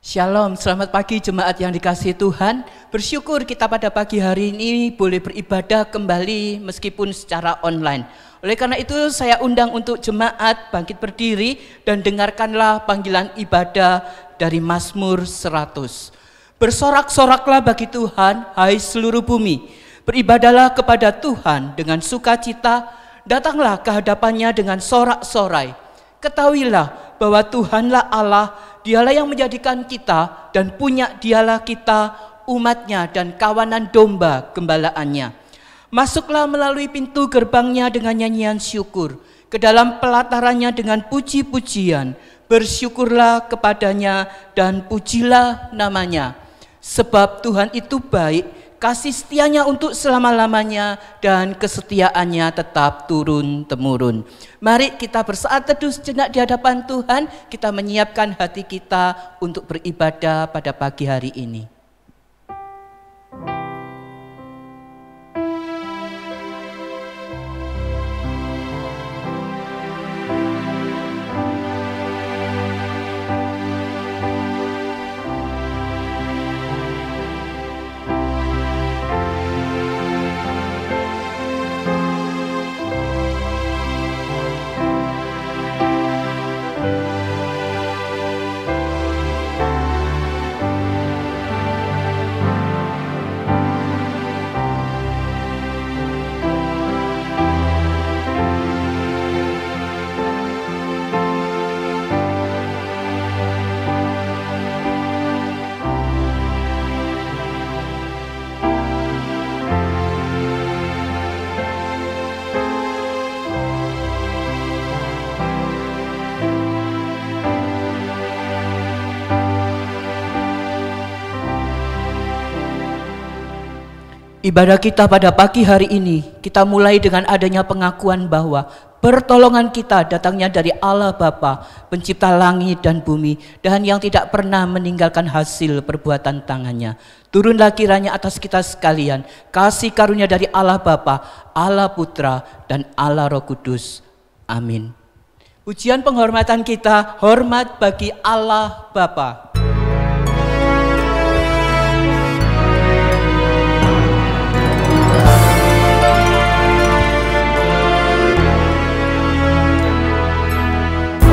Shalom, selamat pagi jemaat yang dikasihi Tuhan. Bersyukur kita pada pagi hari ini boleh beribadah kembali meskipun secara online. Oleh karena itu saya undang untuk jemaat bangkit berdiri dan dengarkanlah panggilan ibadah dari Mazmur 100. Bersorak-soraklah bagi Tuhan, hai seluruh bumi. Beribadahlah kepada Tuhan dengan sukacita, datanglah ke hadapannya dengan sorak-sorai. Ketahuilah bahwa Tuhanlah Allah, Dialah yang menjadikan kita dan punya Dialah kita, umatnya dan kawanan domba gembalaannya. Masuklah melalui pintu gerbangnya dengan nyanyian syukur, ke dalam pelatarannya dengan puji-pujian. Bersyukurlah kepadanya dan pujilah namanya. Sebab Tuhan itu baik, kasih setianya untuk selama-lamanya dan kesetiaannya tetap turun-temurun. Mari kita bersaat teduh sejenak di hadapan Tuhan, kita menyiapkan hati kita untuk beribadah pada pagi hari ini. Ibadah kita pada pagi hari ini, kita mulai dengan adanya pengakuan bahwa pertolongan kita datangnya dari Allah Bapa, pencipta langit dan bumi, dan yang tidak pernah meninggalkan hasil perbuatan tangannya. Turunlah kiranya atas kita sekalian kasih karunia dari Allah Bapa, Allah Putra, dan Allah Roh Kudus. Amin. Pujian penghormatan kita, hormat bagi Allah Bapa.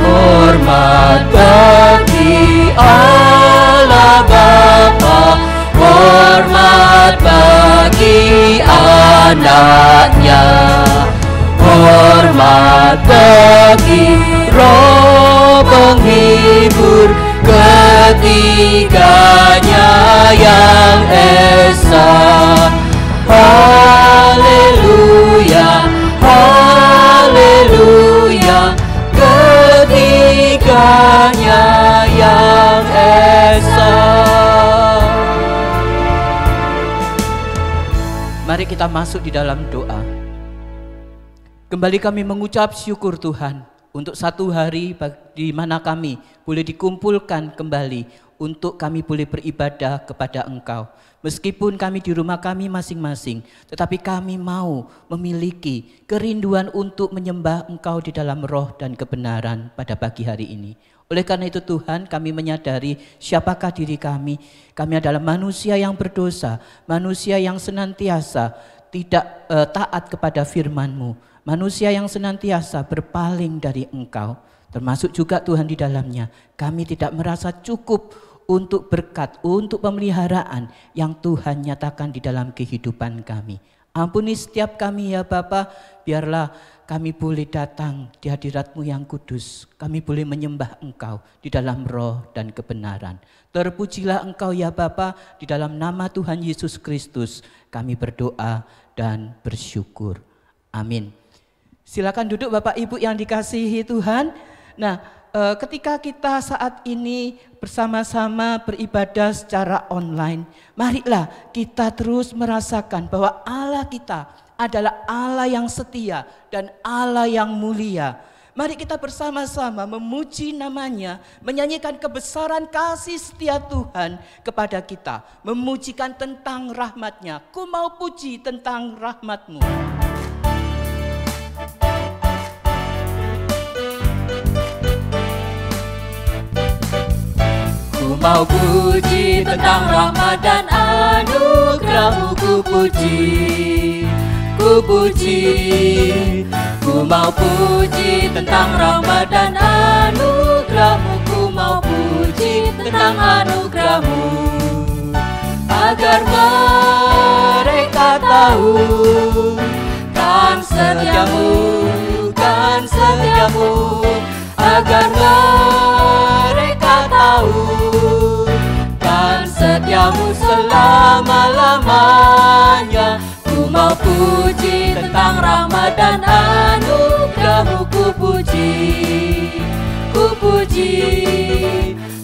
Hormat bagi Allah Bapa, hormat bagi anaknya, hormat bagi Roh penghibur ketiganya yang esa. Haleluya, haleluya, ketiganya yang esa. Mari kita masuk di dalam doa. Kembali kami mengucap syukur Tuhan untuk satu hari di mana kami boleh dikumpulkan kembali untuk kami boleh beribadah kepada Engkau. Meskipun kami di rumah kami masing-masing, tetapi kami mau memiliki kerinduan untuk menyembah Engkau di dalam roh dan kebenaran pada pagi hari ini. Oleh karena itu Tuhan, kami menyadari siapakah diri kami. Kami adalah manusia yang berdosa, manusia yang senantiasa tidak taat kepada firman-Mu, manusia yang senantiasa berpaling dari Engkau. Termasuk juga Tuhan di dalamnya, kami tidak merasa cukup untuk berkat, untuk pemeliharaan yang Tuhan nyatakan di dalam kehidupan kami. Ampuni setiap kami ya Bapa, biarlah kami boleh datang di hadirat-Mu yang kudus. Kami boleh menyembah Engkau di dalam roh dan kebenaran. Terpujilah Engkau ya Bapa, di dalam nama Tuhan Yesus Kristus kami berdoa dan bersyukur. Amin. Silakan duduk Bapak Ibu yang dikasihi Tuhan. Nah, ketika kita saat ini bersama-sama beribadah secara online, marilah kita terus merasakan bahwa Allah kita adalah Allah yang setia dan Allah yang mulia. Mari kita bersama-sama memuji namanya, menyanyikan kebesaran kasih setia Tuhan kepada kita, memujikan tentang rahmat-Nya. Ku mau puji tentang rahmat-Mu. Ku mau puji tentang rahmat dan anugerah-Mu, ku puji, ku puji. Ku mau puji tentang rahmat dan anugerah-Mu, ku mau puji tentang anugerah-Mu, agar mereka tahu kan setiamu, kan setiamu, agar mereka tahu kan setiamu selama-lamanya. Ku mau puji tentang rahmat dan anugerah-Mu, ku puji, ku puji.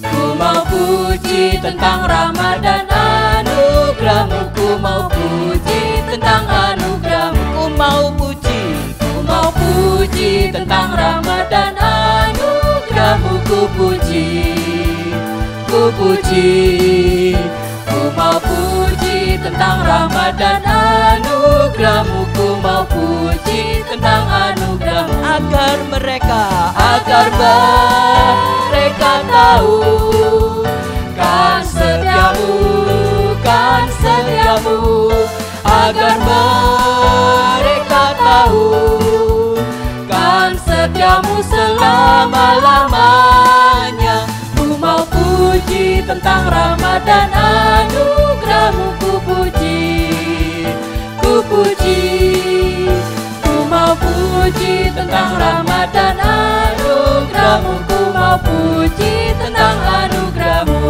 Ku mau puji tentang rahmat dan anugerah-Mu, ku mau puji tentang anugerah-Mu, ku mau puji, ku mau puji tentang rahmat dan anugerah-Mu, ku puji, ku puji. Ku mau puji tentang rahmat dan anugerah-Mu, ku mau puji tentang anugerah-Mu, agar mereka tahu kan setiamu, kan setiamu, agar mereka tahu kan setiamu selama-lamanya. Ku mau puji tentang rahmat dan anugerah-Mu, ku puji, ku puji. Ku mau puji tentang rahmat dan anugerah-Mu, ku mau puji tentang anugerah-Mu.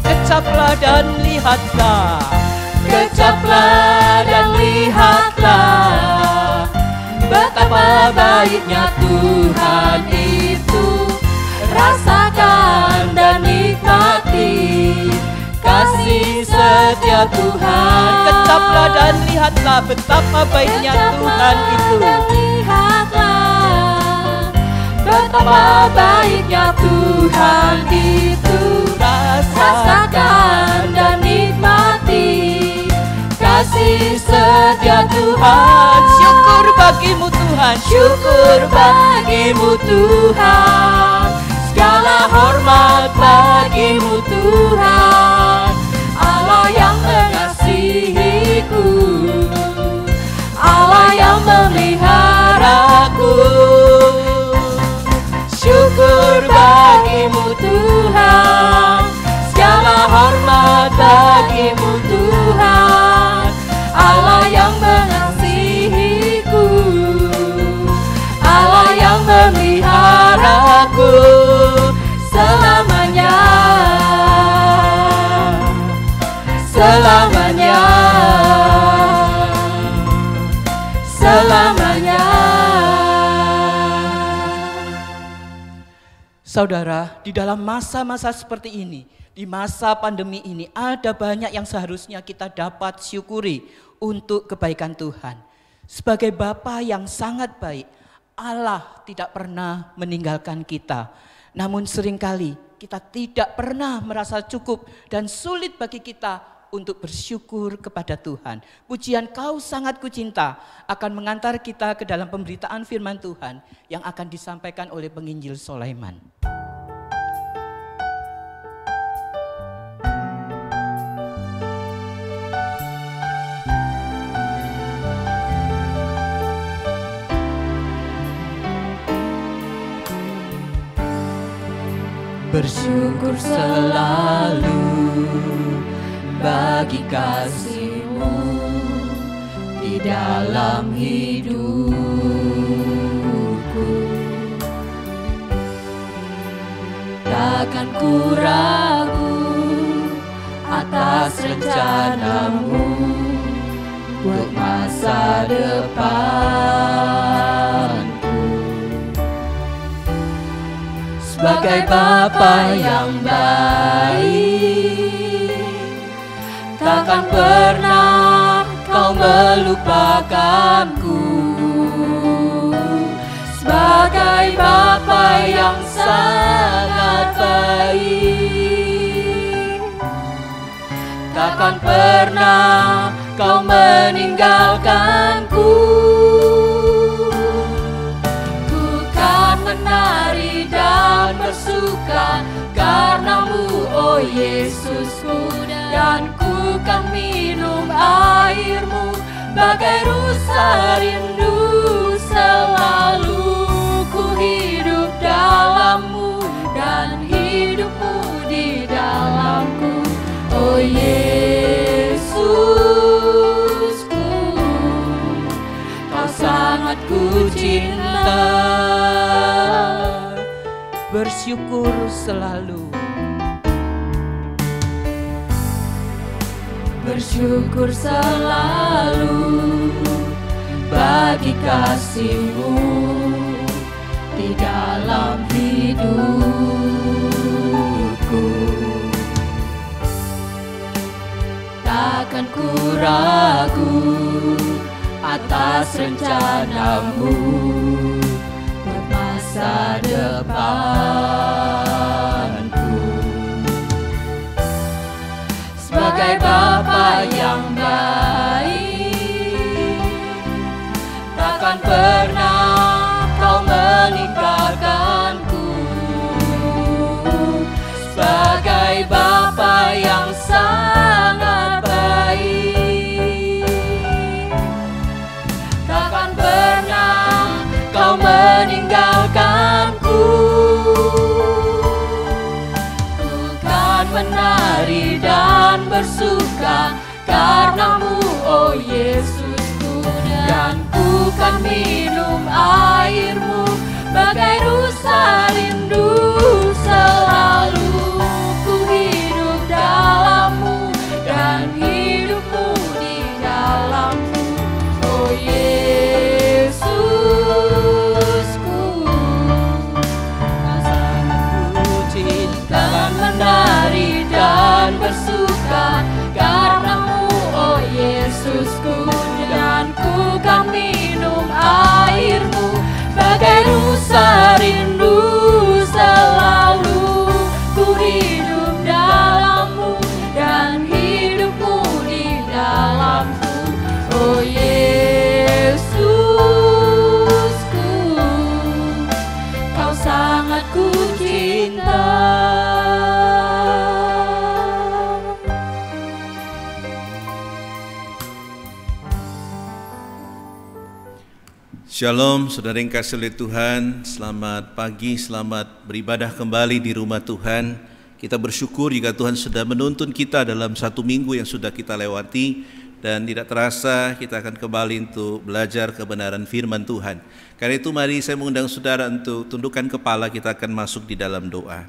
Kecaplah dan lihatlah, kecaplah dan lihatlah, betapa baiknya Tuhan itu. Rasakan dan nikmati kasih setia Tuhan. Kecaplah dan lihatlah, betapa baiknya Tuhan itu. Betapa baiknya Tuhan itu. Rasakan dan nikmati kasih setia Tuhan. Syukur bagimu Tuhan, syukur bagimu Tuhan. Segala hormat bagimu Tuhan, Allah yang mengasihiku, Allah yang memeliharaku. Syukur bagimu Tuhan, segala hormat bagimu Tuhan, Allah yang mengasihiku, Allah yang memeliharaku selamanya, selamanya, selamanya. Saudara, di dalam masa-masa seperti ini, di masa pandemi ini, ada banyak yang seharusnya kita dapat syukuri untuk kebaikan Tuhan. Sebagai Bapa yang sangat baik, Allah tidak pernah meninggalkan kita. Namun seringkali kita tidak pernah merasa cukup dan sulit bagi kita untuk bersyukur kepada Tuhan. Pujian Kau Sangat Kucinta akan mengantar kita ke dalam pemberitaan firman Tuhan yang akan disampaikan oleh penginjil Sulaiman. Bersyukur selalu bagi kasih-Mu di dalam hidupku. Takkan ku ragu atas rencana-Mu untuk masa depan. Sebagai Bapa yang baik, takkan pernah Kau melupakanku. Sebagai Bapa yang sangat baik, takkan pernah Kau meninggalkanku. Ku kan menari dan bersuka karena airmu, bagai rusa rindu selalu ku hidup dalammu dan hidupmu di dalamku. Oh Yesusku, Kau sangat ku cinta. Bersyukur selalu. Bersyukur selalu bagi kasih-Mu di dalam hidupku. Takkan ku ragu atas rencana-Mu buat masa depanku. Sebagai Bapa yang baik, takkan pernah Kau meninggalkanku. Sebagai Bapa yang sangat baik, takkan pernah Kau meninggalkanku. Ku kan menari dan bersuka karena-Mu, oh Yesusku, dan ku kan minum air-Mu bagai rusa rindu selalu ku hidup dalam-Mu dan hidupmu di dalamku. Oh Yesusku, Kau sangat ku cinta, menari dan bersuka karena-Mu, oh Yesusku, dan ku kan minum air-Mu bagai rusa rindu selalu ku hidup dalam-Mu dan hidupmu di dalamku. Oh Yesusku, Kau sangat ku cinta. Shalom, saudara yang kasih oleh Tuhan. Selamat pagi, selamat beribadah kembali di rumah Tuhan. Kita bersyukur jika Tuhan sudah menuntun kita dalam satu minggu yang sudah kita lewati, dan tidak terasa kita akan kembali untuk belajar kebenaran firman Tuhan. Karena itu mari saya mengundang saudara untuk tundukkan kepala, kita akan masuk di dalam doa.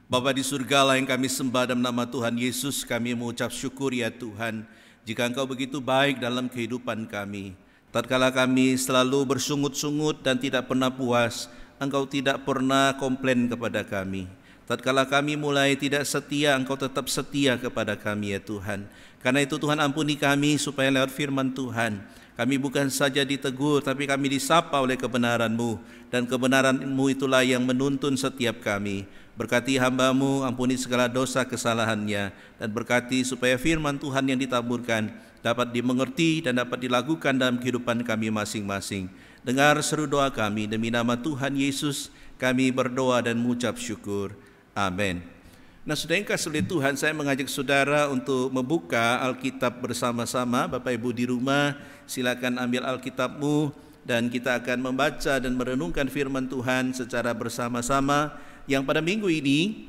Bapa di surga yang kami sembah dalam nama Tuhan Yesus, kami mengucap syukur ya Tuhan, jika Engkau begitu baik dalam kehidupan kami. Tatkala kami selalu bersungut-sungut dan tidak pernah puas, Engkau tidak pernah komplain kepada kami. Tatkala kami mulai tidak setia, Engkau tetap setia kepada kami ya Tuhan. Karena itu Tuhan ampuni kami supaya lewat firman Tuhan, kami bukan saja ditegur, tapi kami disapa oleh kebenaran-Mu. Dan kebenaran-Mu itulah yang menuntun setiap kami. Berkati hamba-Mu, ampuni segala dosa kesalahannya, dan berkati supaya firman Tuhan yang ditaburkan dapat dimengerti dan dapat dilakukan dalam kehidupan kami masing-masing. Dengar seru doa kami, demi nama Tuhan Yesus kami berdoa dan mengucap syukur. Amin. Nah, saudara yang kasih oleh Tuhan, saya mengajak saudara untuk membuka Alkitab bersama-sama. Bapak Ibu di rumah, silakan ambil Alkitabmu dan kita akan membaca dan merenungkan firman Tuhan secara bersama-sama. Yang pada minggu ini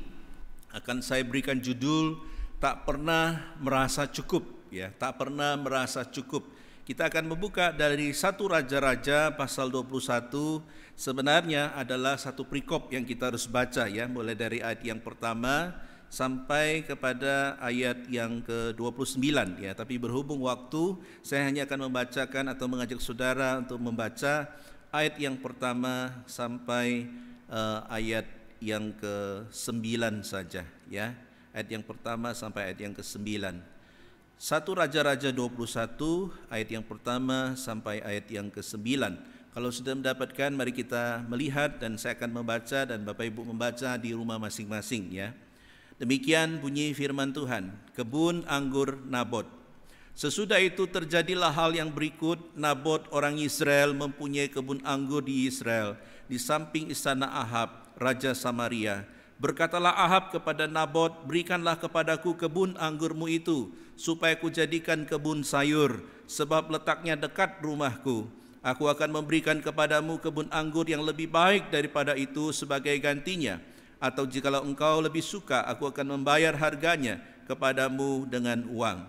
akan saya berikan judul tak pernah merasa cukup. Ya, tak pernah merasa cukup. Kita akan membuka dari 1 Raja-Raja pasal 21. Sebenarnya adalah satu perikop yang kita harus baca ya, mulai dari ayat yang pertama sampai kepada ayat yang ke-29 ya. Tapi berhubung waktu, saya hanya akan membacakan atau mengajak saudara untuk membaca ayat yang pertama sampai ayat yang ke-9 saja ya. Ayat yang pertama sampai ayat yang ke-9. 1 Raja-Raja 21 ayat yang pertama sampai ayat yang ke-9. Kalau sudah mendapatkan, mari kita melihat dan saya akan membaca dan Bapak Ibu membaca di rumah masing-masing ya. Demikian bunyi firman Tuhan. Kebun anggur Nabot. Sesudah itu terjadilah hal yang berikut. Nabot orang Israel mempunyai kebun anggur di Israel, di samping istana Ahab, raja Samaria. Berkatalah Ahab kepada Nabot, berikanlah kepadaku kebun anggurmu itu, supaya ku jadikan kebun sayur, sebab letaknya dekat rumahku. Aku akan memberikan kepadamu kebun anggur yang lebih baik daripada itu sebagai gantinya. Atau jikalau engkau lebih suka, aku akan membayar harganya kepadamu dengan uang.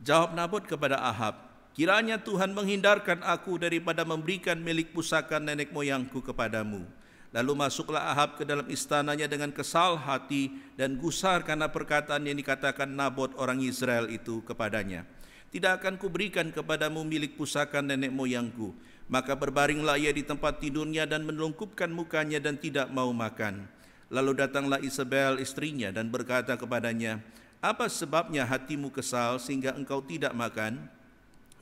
Jawab Nabot kepada Ahab, kiranya Tuhan menghindarkan aku daripada memberikan milik pusaka nenek moyangku kepadamu. Lalu masuklah Ahab ke dalam istananya dengan kesal hati dan gusar karena perkataan yang dikatakan Nabot orang Israel itu kepadanya. Tidak akan kuberikan kepadamu milik pusaka nenek moyangku. Maka berbaringlah ia di tempat tidurnya dan menelungkupkan mukanya dan tidak mau makan. Lalu datanglah Isabel istrinya dan berkata kepadanya, apa sebabnya hatimu kesal sehingga engkau tidak makan?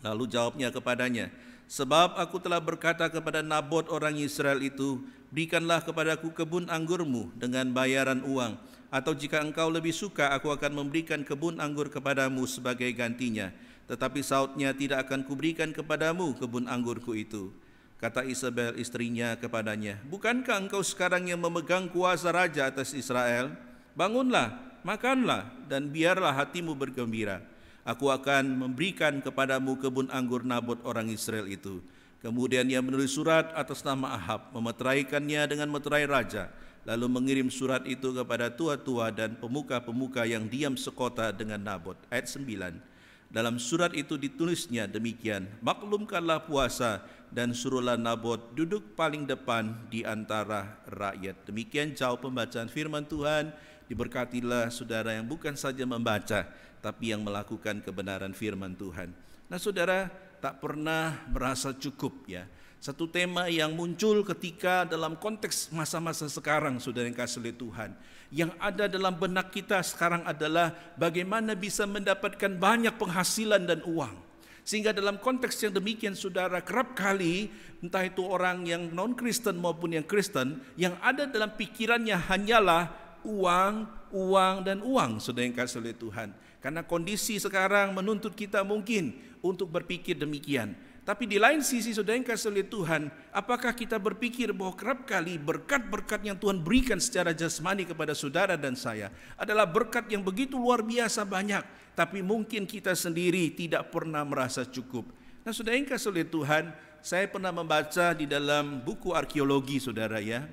Lalu jawabnya kepadanya, sebab aku telah berkata kepada Nabot orang Israel itu, berikanlah kepadaku kebun anggurmu dengan bayaran uang, atau jika engkau lebih suka, aku akan memberikan kebun anggur kepadamu sebagai gantinya. Tetapi sautnya, tidak akan kuberikan kepadamu kebun anggurku itu. Kata Isabel istrinya kepadanya, bukankah engkau sekarang yang memegang kuasa raja atas Israel? Bangunlah, makanlah, dan biarlah hatimu bergembira. Aku akan memberikan kepadamu kebun anggur Nabot orang Israel itu. Kemudian ia menulis surat atas nama Ahab, memeteraikannya dengan meterai raja, lalu mengirim surat itu kepada tua-tua dan pemuka-pemuka yang diam sekota dengan Nabot. Ayat 9. Dalam surat itu ditulisnya demikian, maklumkanlah puasa dan suruhlah Nabot duduk paling depan di antara rakyat. Demikian jauh pembacaan firman Tuhan. Diberkatilah saudara yang bukan saja membaca, tapi yang melakukan kebenaran firman Tuhan. Nah saudara, tak pernah merasa cukup ya. Satu tema yang muncul ketika dalam konteks masa-masa sekarang, saudara yang kasih oleh Tuhan. Yang ada dalam benak kita sekarang adalah bagaimana bisa mendapatkan banyak penghasilan dan uang. Sehingga dalam konteks yang demikian saudara, kerap kali entah itu orang yang non-Kristen maupun yang Kristen, yang ada dalam pikirannya hanyalah uang, uang, dan uang, saudara yang kasih oleh Tuhan. Karena kondisi sekarang menuntut kita mungkin untuk berpikir demikian. Tapi di lain sisi, saudara yang kasih oleh Tuhan, apakah kita berpikir bahwa kerap kali berkat-berkat yang Tuhan berikan secara jasmani kepada saudara dan saya adalah berkat yang begitu luar biasa banyak, tapi mungkin kita sendiri tidak pernah merasa cukup. Nah saudara yang kasih oleh Tuhan, saya pernah membaca di dalam buku arkeologi saudara ya,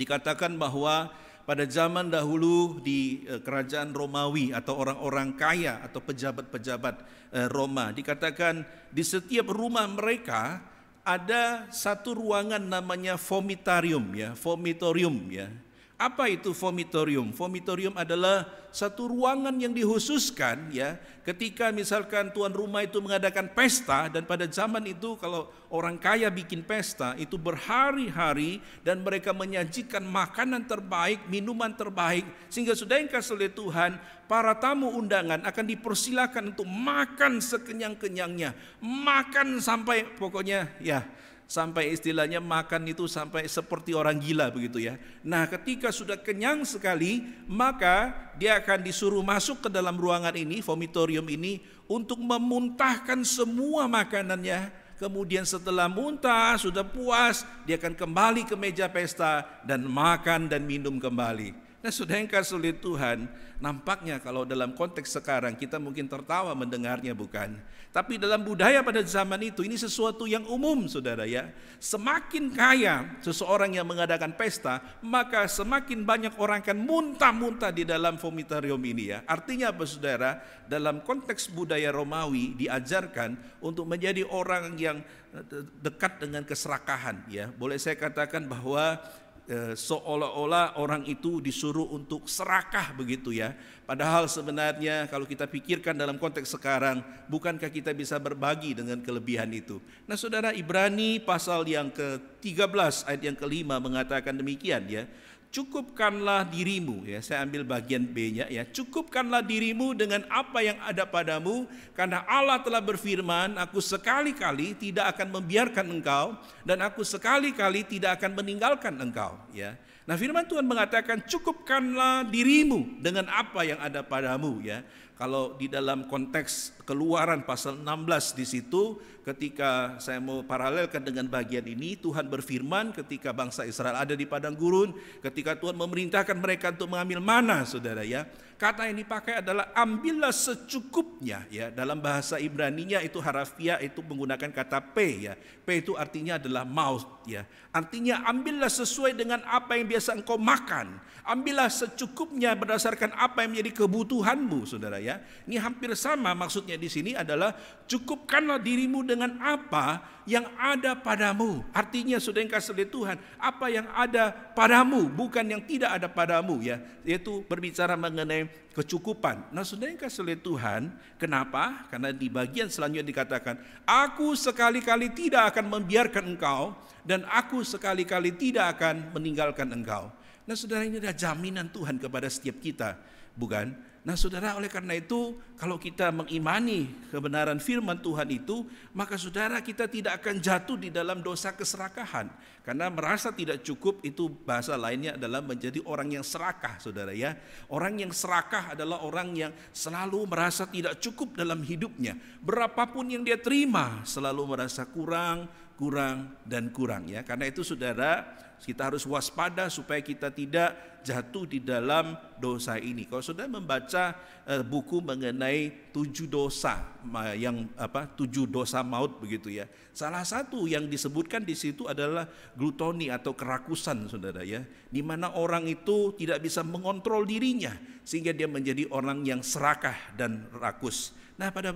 dikatakan bahwa pada zaman dahulu di kerajaan Romawi atau orang-orang kaya atau pejabat-pejabat Roma, dikatakan di setiap rumah mereka ada satu ruangan namanya vomitarium ya, vomitorium ya. Apa itu vomitorium? Vomitorium adalah satu ruangan yang dikhususkan ya, ketika misalkan tuan rumah itu mengadakan pesta, dan pada zaman itu kalau orang kaya bikin pesta itu berhari-hari dan mereka menyajikan makanan terbaik, minuman terbaik, sehingga sudah yang kasih oleh Tuhan, para tamu undangan akan dipersilakan untuk makan sekenyang-kenyangnya, makan sampai pokoknya ya, sampai istilahnya makan itu sampai seperti orang gila begitu ya. Nah ketika sudah kenyang sekali, maka dia akan disuruh masuk ke dalam ruangan ini, vomitorium ini, untuk memuntahkan semua makanannya. Kemudian setelah muntah, sudah puas, dia akan kembali ke meja pesta dan makan dan minum kembali. Nah saudara yang kasih oleh Tuhan, nampaknya kalau dalam konteks sekarang kita mungkin tertawa mendengarnya bukan? Tapi dalam budaya pada zaman itu ini sesuatu yang umum saudara ya. Semakin kaya seseorang yang mengadakan pesta, maka semakin banyak orang akan muntah-muntah di dalam vomitarium ini ya. Artinya apa saudara? Dalam konteks budaya Romawi diajarkan untuk menjadi orang yang dekat dengan keserakahan ya. Boleh saya katakan bahwa seolah-olah orang itu disuruh untuk serakah begitu ya. Padahal sebenarnya kalau kita pikirkan dalam konteks sekarang, bukankah kita bisa berbagi dengan kelebihan itu? Nah saudara, Ibrani pasal yang ke-13 ayat yang ke-5 mengatakan demikian ya. Cukupkanlah dirimu ya, saya ambil bagian B-nya ya. Cukupkanlah dirimu dengan apa yang ada padamu, karena Allah telah berfirman, aku sekali-kali tidak akan membiarkan engkau, dan aku sekali-kali tidak akan meninggalkan engkau ya. Nah firman Tuhan mengatakan cukupkanlah dirimu dengan apa yang ada padamu ya. Kalau di dalam konteks Keluaran pasal 16 di situ, ketika saya mau paralelkan dengan bagian ini, Tuhan berfirman ketika bangsa Israel ada di padang gurun, ketika Tuhan memerintahkan mereka untuk mengambil mana, saudara ya. Kata yang dipakai adalah ambillah secukupnya ya. Dalam bahasa Ibraninya itu harafiah itu menggunakan kata P ya. P itu artinya adalah maut ya. Artinya ambillah sesuai dengan apa yang biasa engkau makan. Ambillah secukupnya berdasarkan apa yang menjadi kebutuhanmu, saudara ya. Ini hampir sama maksudnya di sini adalah cukupkanlah dirimu dengan apa yang ada padamu. Artinya saudara yang kasih oleh Tuhan, apa yang ada padamu bukan yang tidak ada padamu ya. Yaitu berbicara mengenai kecukupan. Nah saudara yang kasih oleh Tuhan, kenapa? Karena di bagian selanjutnya dikatakan, aku sekali-kali tidak akan membiarkan engkau dan aku sekali-kali tidak akan meninggalkan engkau. Nah saudara, ini adalah jaminan Tuhan kepada setiap kita, bukan? Nah saudara, oleh karena itu kalau kita mengimani kebenaran firman Tuhan itu, maka saudara kita tidak akan jatuh di dalam dosa keserakahan. Karena merasa tidak cukup itu bahasa lainnya adalah menjadi orang yang serakah, saudara ya. Orang yang serakah adalah orang yang selalu merasa tidak cukup dalam hidupnya. Berapapun yang dia terima selalu merasa kurang ya. Karena itu saudara, kita harus waspada supaya kita tidak jatuh di dalam dosa ini. Kalau saudara membaca buku mengenai 7 dosa yang 7 dosa maut begitu ya. Salah satu yang disebutkan di situ adalah glutoni atau kerakusan, saudara ya. Di mana orang itu tidak bisa mengontrol dirinya sehingga dia menjadi orang yang serakah dan rakus. Nah pada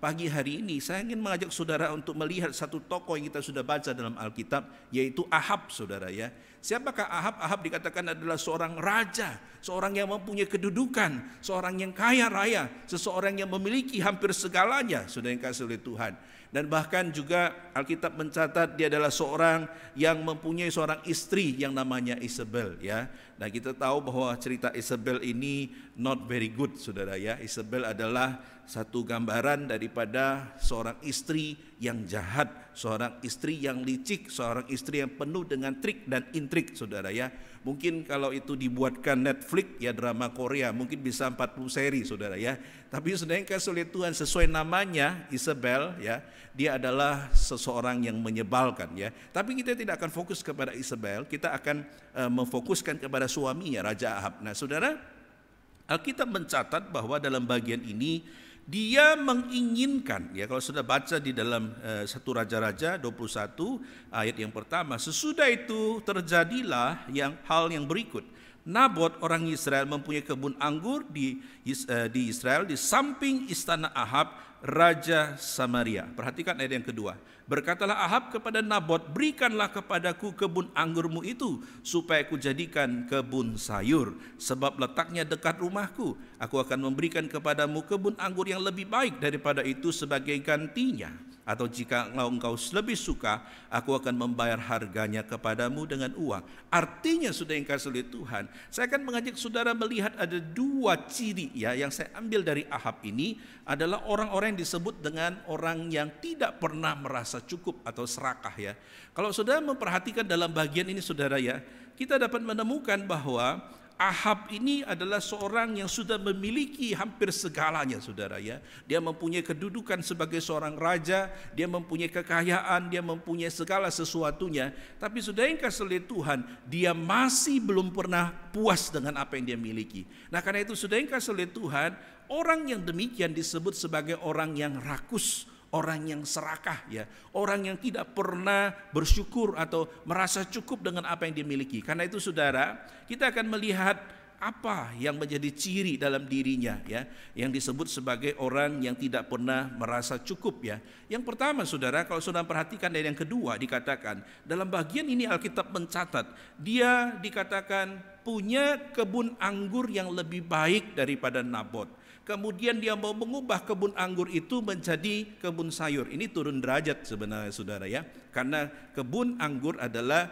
pagi hari ini saya ingin mengajak saudara untuk melihat satu tokoh yang kita sudah baca dalam Alkitab, yaitu Ahab, saudara ya. Siapakah Ahab? Ahab dikatakan adalah seorang raja, seorang yang mempunyai kedudukan, seorang yang kaya raya, seseorang yang memiliki hampir segalanya, saudara yang kasih oleh Tuhan. Dan bahkan juga Alkitab mencatat dia adalah seorang yang mempunyai seorang istri yang namanya Isabel ya. Nah kita tahu bahwa cerita Isabel ini not very good, saudara ya. Isabel adalah satu gambaran daripada seorang istri yang jahat, seorang istri yang licik, seorang istri yang penuh dengan trik dan intrik, saudara ya. Mungkin kalau itu dibuatkan Netflix ya, drama Korea, mungkin bisa 40 seri, saudara ya. Tapi saudara yang kasih oleh Tuhan, sesuai namanya Isabel ya, dia adalah seseorang yang menyebalkan ya. Tapi kita tidak akan fokus kepada Isabel, kita akan memfokuskan kepada suaminya, Raja Ahab. Nah saudara, Alkitab mencatat bahwa dalam bagian ini dia menginginkan ya, kalau sudah baca di dalam 1 Raja-Raja 21 ayat yang pertama, sesudah itu terjadilah hal yang berikut. Nabot orang Israel mempunyai kebun anggur di Israel di samping istana Ahab raja Samaria. Perhatikan ayat yang kedua. Berkatalah Ahab kepada Nabot, berikanlah kepadaku kebun anggurmu itu supaya aku jadikan kebun sayur, sebab letaknya dekat rumahku. Aku akan memberikan kepadamu kebun anggur yang lebih baik daripada itu sebagai gantinya. Atau jika engkau lebih suka, aku akan membayar harganya kepadamu dengan uang. Artinya sudah yang kasih oleh Tuhan, saya akan mengajak saudara melihat ada 2 ciri ya yang saya ambil dari Ahab ini adalah orang-orang yang disebut dengan orang yang tidak pernah merasa cukup atau serakah ya. Kalau saudara memperhatikan dalam bagian ini saudara ya, kita dapat menemukan bahwa Ahab ini adalah seorang yang sudah memiliki hampir segalanya, saudara ya. Dia mempunyai kedudukan sebagai seorang raja, dia mempunyai kekayaan, dia mempunyai segala sesuatunya. Tapi saudara yang kasih oleh Tuhan, dia masih belum pernah puas dengan apa yang dia miliki. Nah karena itu saudara yang kasih oleh Tuhan, orang yang demikian disebut sebagai orang yang rakus, orang yang serakah ya, orang yang tidak pernah bersyukur atau merasa cukup dengan apa yang dimiliki. Karena itu saudara, kita akan melihat apa yang menjadi ciri dalam dirinya ya, yang disebut sebagai orang yang tidak pernah merasa cukup ya. Yang pertama saudara, kalau saudara perhatikan dari yang kedua dikatakan, dalam bagian ini Alkitab mencatat, dia dikatakan punya kebun anggur yang lebih baik daripada Nabot. Kemudian dia mau mengubah kebun anggur itu menjadi kebun sayur. Ini turun derajat sebenarnya saudara ya. Karena kebun anggur adalah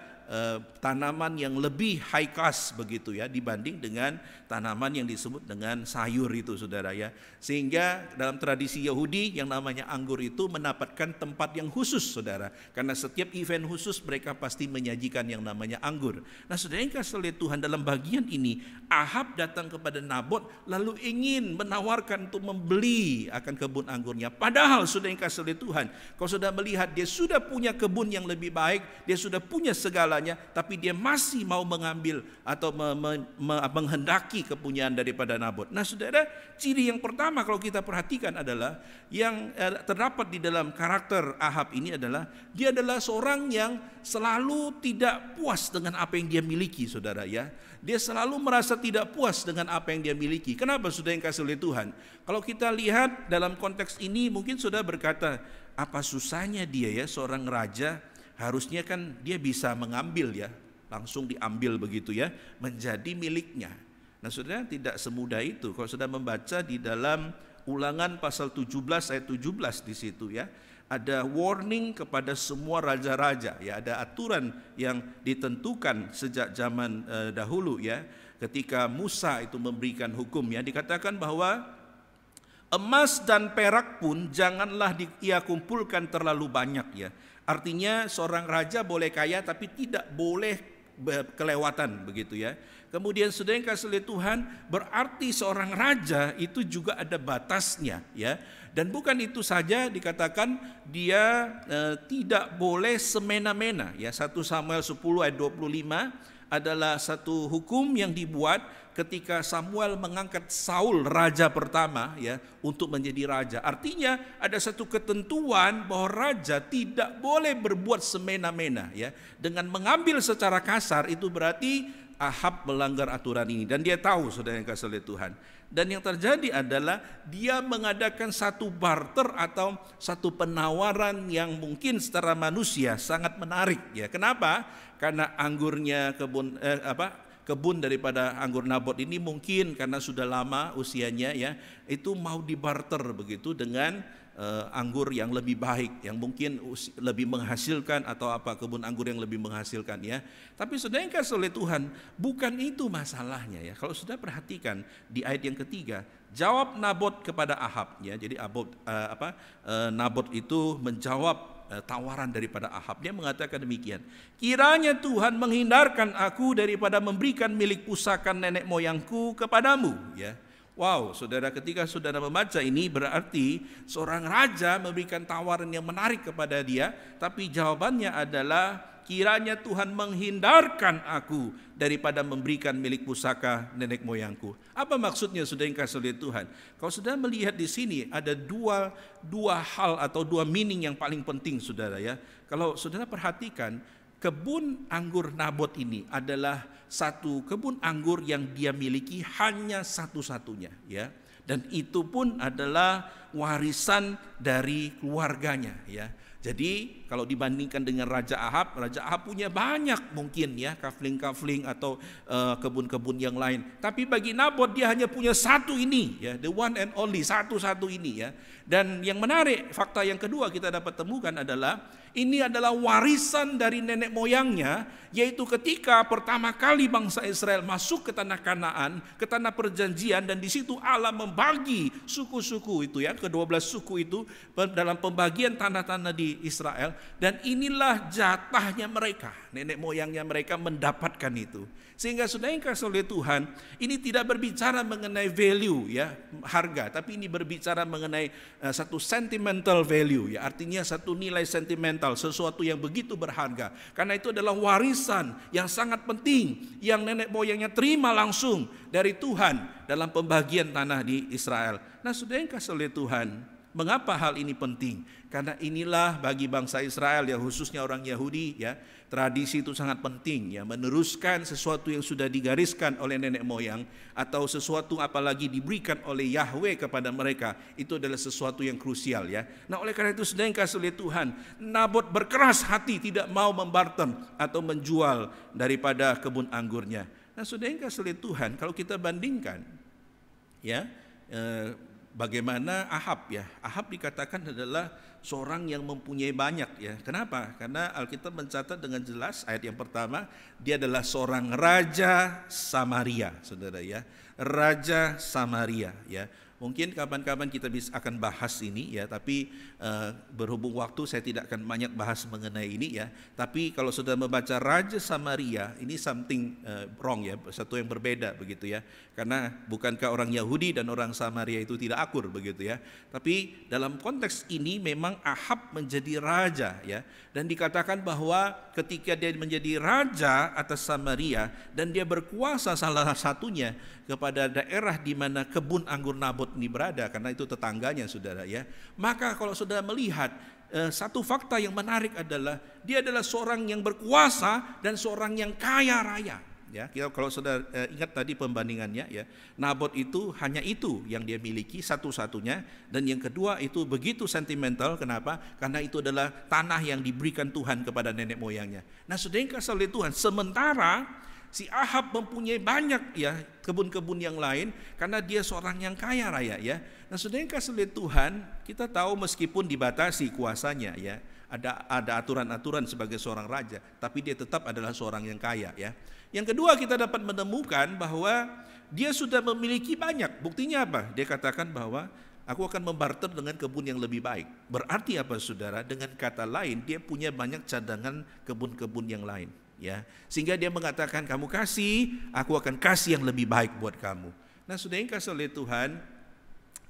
tanaman yang lebih high class begitu ya, dibanding dengan tanaman yang disebut dengan sayur itu, saudara ya. Sehingga dalam tradisi Yahudi yang namanya anggur itu mendapatkan tempat yang khusus, saudara, karena setiap event khusus mereka pasti menyajikan yang namanya anggur. Nah, saudara yang kasih oleh Tuhan, dalam bagian ini Ahab datang kepada Nabot lalu ingin menawarkan untuk membeli akan kebun anggurnya. Padahal saudara yang kasih oleh Tuhan, kalau sudah melihat dia sudah punya kebun yang lebih baik, dia sudah punya segalanya, tapi dia masih mau mengambil atau menghendaki kepunyaan daripada Nabot. Nah, saudara, ciri yang pertama kalau kita perhatikan adalah yang terdapat di dalam karakter Ahab ini adalah dia adalah seorang yang selalu tidak puas dengan apa yang dia miliki, saudara ya. Dia selalu merasa tidak puas dengan apa yang dia miliki. Kenapa, saudara yang kasih oleh Tuhan? Kalau kita lihat dalam konteks ini, mungkin saudara berkata, apa susahnya dia ya, seorang raja, harusnya kan dia bisa mengambil ya, langsung diambil begitu ya, menjadi miliknya. Nah, saudara, tidak semudah itu. Kalau saudara membaca di dalam Ulangan pasal 17 ayat 17 di situ ya, ada warning kepada semua raja-raja ya, ada aturan yang ditentukan sejak zaman dahulu ya, ketika Musa itu memberikan hukum ya, dikatakan bahwa emas dan perak pun janganlah ia kumpulkan terlalu banyak ya. Artinya seorang raja boleh kaya tapi tidak boleh kelewatan begitu ya. Kemudian saudara yang kasih oleh Tuhan, berarti seorang raja itu juga ada batasnya ya. Dan bukan itu saja, dikatakan dia tidak boleh semena-mena ya. 1 Samuel 10 ayat 25 adalah satu hukum yang dibuat ketika Samuel mengangkat Saul raja pertama ya untuk menjadi raja. Artinya ada satu ketentuan bahwa raja tidak boleh berbuat semena-mena ya. Dengan mengambil secara kasar itu berarti Ahab melanggar aturan ini, dan dia tahu, saudara yang kasih oleh Tuhan. Dan yang terjadi adalah dia mengadakan satu barter atau satu penawaran yang mungkin secara manusia sangat menarik ya. Kenapa? Karena anggurnya kebun daripada anggur Nabot ini mungkin karena sudah lama usianya ya, itu mau dibarter begitu dengan anggur yang lebih baik, yang mungkin lebih menghasilkan, atau kebun anggur yang lebih menghasilkan ya. Tapi saudara yang kasih oleh Tuhan, bukan itu masalahnya ya. Kalau sudah perhatikan di ayat yang ketiga, jawab Nabot kepada Ahab ya. Jadi Nabot itu menjawab tawaran daripada Ahab. Dia mengatakan demikian, kiranya Tuhan menghindarkan aku daripada memberikan milik pusaka nenek moyangku kepadamu ya. Wow, saudara, ketika saudara membaca ini berarti seorang raja memberikan tawaran yang menarik kepada dia, tapi jawabannya adalah kiranya Tuhan menghindarkan aku daripada memberikan milik pusaka nenek moyangku. Apa maksudnya, saudara yang kasih oleh Tuhan? Kalau saudara melihat di sini ada dua hal atau dua meaning yang paling penting, saudara ya. Kalau saudara perhatikan, kebun anggur Nabot ini adalah satu kebun anggur yang dia miliki hanya satu-satunya ya. Dan itu pun adalah warisan dari keluarganya ya. Jadi kalau dibandingkan dengan Raja Ahab punya banyak mungkin ya, kafling-kafling atau kebun-kebun yang lain. Tapi bagi Nabot dia hanya punya satu ini ya, the one and only, satu-satu ini ya. Dan yang menarik, fakta yang kedua kita dapat temukan adalah ini adalah warisan dari nenek moyangnya, yaitu ketika pertama kali bangsa Israel masuk ke tanah Kanaan, ke tanah perjanjian, dan di situ Allah membagi suku-suku itu ya, ke-12 suku itu dalam pembagian tanah-tanah di Israel, dan inilah jatahnya mereka. Nenek moyangnya mereka mendapatkan itu. Sehingga saudara yang kasih oleh Tuhan, ini tidak berbicara mengenai value ya, harga, tapi ini berbicara mengenai satu sentimental value ya, artinya satu nilai sentimental, sesuatu yang begitu berharga. Karena itu adalah warisan yang sangat penting yang nenek moyangnya terima langsung dari Tuhan dalam pembagian tanah di Israel. Nah, saudara yang kasih oleh Tuhan, mengapa hal ini penting? Karena inilah bagi bangsa Israel ya, khususnya orang Yahudi ya, tradisi itu sangat penting ya, meneruskan sesuatu yang sudah digariskan oleh nenek moyang, atau sesuatu apalagi diberikan oleh Yahweh kepada mereka, itu adalah sesuatu yang krusial ya. Nah, oleh karena itu saudara yang kasih oleh Tuhan, Nabot berkeras hati tidak mau membarter atau menjual daripada kebun anggurnya. Nah, saudara yang kasih oleh Tuhan, kalau kita bandingkan ya, bagaimana Ahab ya. Ahab dikatakan adalah seorang yang mempunyai banyak ya. Kenapa? Karena Alkitab mencatat dengan jelas ayat yang pertama, dia adalah seorang raja Samaria, saudara ya. Raja Samaria ya. Mungkin kapan-kapan kita akan bahas ini ya, tapi berhubung waktu saya tidak akan banyak bahas mengenai ini ya. Tapi kalau sudah membaca Raja Samaria, ini something wrong ya, satu yang berbeda begitu ya. Karena bukankah orang Yahudi dan orang Samaria itu tidak akur begitu ya. Tapi dalam konteks ini memang Ahab menjadi raja ya. Dan dikatakan bahwa ketika dia menjadi raja atas Samaria dan dia berkuasa salah satunya kepada daerah di mana kebun anggur Nabot ini berada, karena itu tetangganya saudara ya. Maka kalau saudara melihat satu fakta yang menarik adalah dia adalah seorang yang berkuasa dan seorang yang kaya raya ya. Kalau saudara ingat tadi pembandingannya ya, Nabot itu hanya itu yang dia miliki satu-satunya, dan yang kedua itu begitu sentimental. Kenapa? Karena itu adalah tanah yang diberikan Tuhan kepada nenek moyangnya. Nah saudara yang kasih oleh Tuhan, sementara si Ahab mempunyai banyak ya kebun-kebun yang lain karena dia seorang yang kaya raya ya. Nah saudara yang kasih oleh Tuhan, kita tahu meskipun dibatasi kuasanya ya, ada aturan-aturan sebagai seorang raja, tapi dia tetap adalah seorang yang kaya ya. Yang kedua, kita dapat menemukan bahwa dia sudah memiliki banyak. Buktinya apa? Dia katakan bahwa aku akan membarter dengan kebun yang lebih baik. Berarti apa saudara? Dengan kata lain, dia punya banyak cadangan kebun-kebun yang lain ya, sehingga dia mengatakan, kamu kasih, aku akan kasih yang lebih baik buat kamu. Nah saudara yang kasih oleh Tuhan,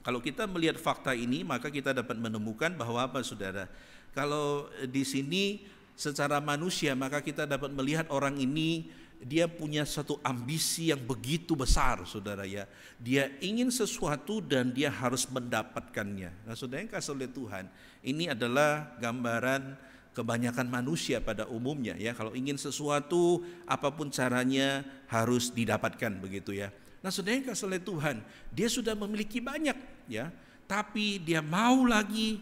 kalau kita melihat fakta ini, maka kita dapat menemukan bahwa apa saudara? Kalau di sini secara manusia, maka kita dapat melihat orang ini dia punya satu ambisi yang begitu besar saudara ya. Dia ingin sesuatu dan dia harus mendapatkannya. Nah saudara yang kasih oleh Tuhan, ini adalah gambaran kebanyakan manusia pada umumnya ya. Kalau ingin sesuatu, apapun caranya harus didapatkan begitu ya. Nah saudara yang kasih oleh Tuhan, dia sudah memiliki banyak ya, tapi dia mau lagi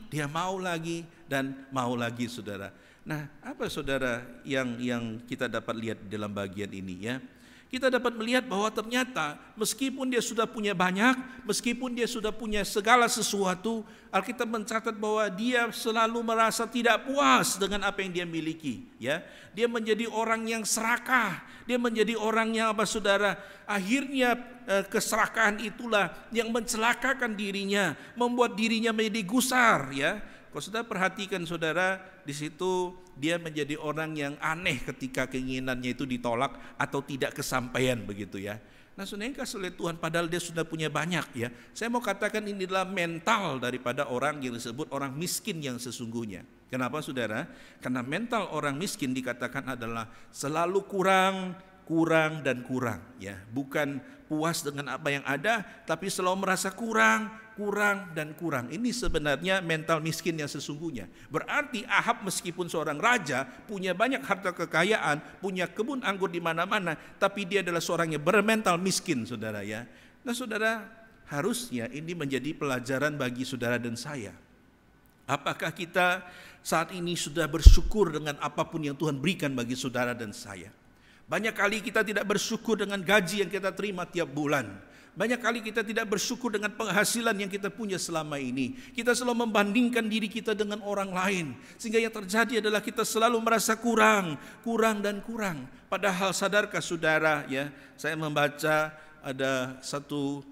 dan mau lagi saudara. Nah apa saudara yang kita dapat lihat dalam bagian ini ya? Kita dapat melihat bahwa ternyata meskipun dia sudah punya banyak, meskipun dia sudah punya segala sesuatu, Alkitab mencatat bahwa dia selalu merasa tidak puas dengan apa yang dia miliki ya. Dia menjadi orang yang serakah, dia menjadi orang yang apa saudara? Akhirnya keserakahan itulah yang mencelakakan dirinya, membuat dirinya menjadi gusar ya. Kalau saudara perhatikan saudara, di situ dia menjadi orang yang aneh ketika keinginannya itu ditolak atau tidak kesampaian begitu ya. Nah saudara yang kasih oleh Tuhan, padahal dia sudah punya banyak ya. Saya mau katakan ini adalah mental daripada orang yang disebut orang miskin yang sesungguhnya. Kenapa saudara? Karena mental orang miskin dikatakan adalah selalu kurang ya. Bukan puas dengan apa yang ada, tapi selalu merasa kurang. Ini sebenarnya mental miskin yang sesungguhnya. Berarti Ahab meskipun seorang raja, punya banyak harta kekayaan, punya kebun anggur di mana-mana, tapi dia adalah seorang yang bermental miskin saudara ya. Nah saudara, harusnya ini menjadi pelajaran bagi saudara dan saya. Apakah kita saat ini sudah bersyukur dengan apapun yang Tuhan berikan bagi saudara dan saya? Banyak kali kita tidak bersyukur dengan gaji yang kita terima tiap bulan. Banyak kali kita tidak bersyukur dengan penghasilan yang kita punya selama ini. Kita selalu membandingkan diri kita dengan orang lain, sehingga yang terjadi adalah kita selalu merasa kurang. Padahal sadarkah saudara ya, saya membaca ada satu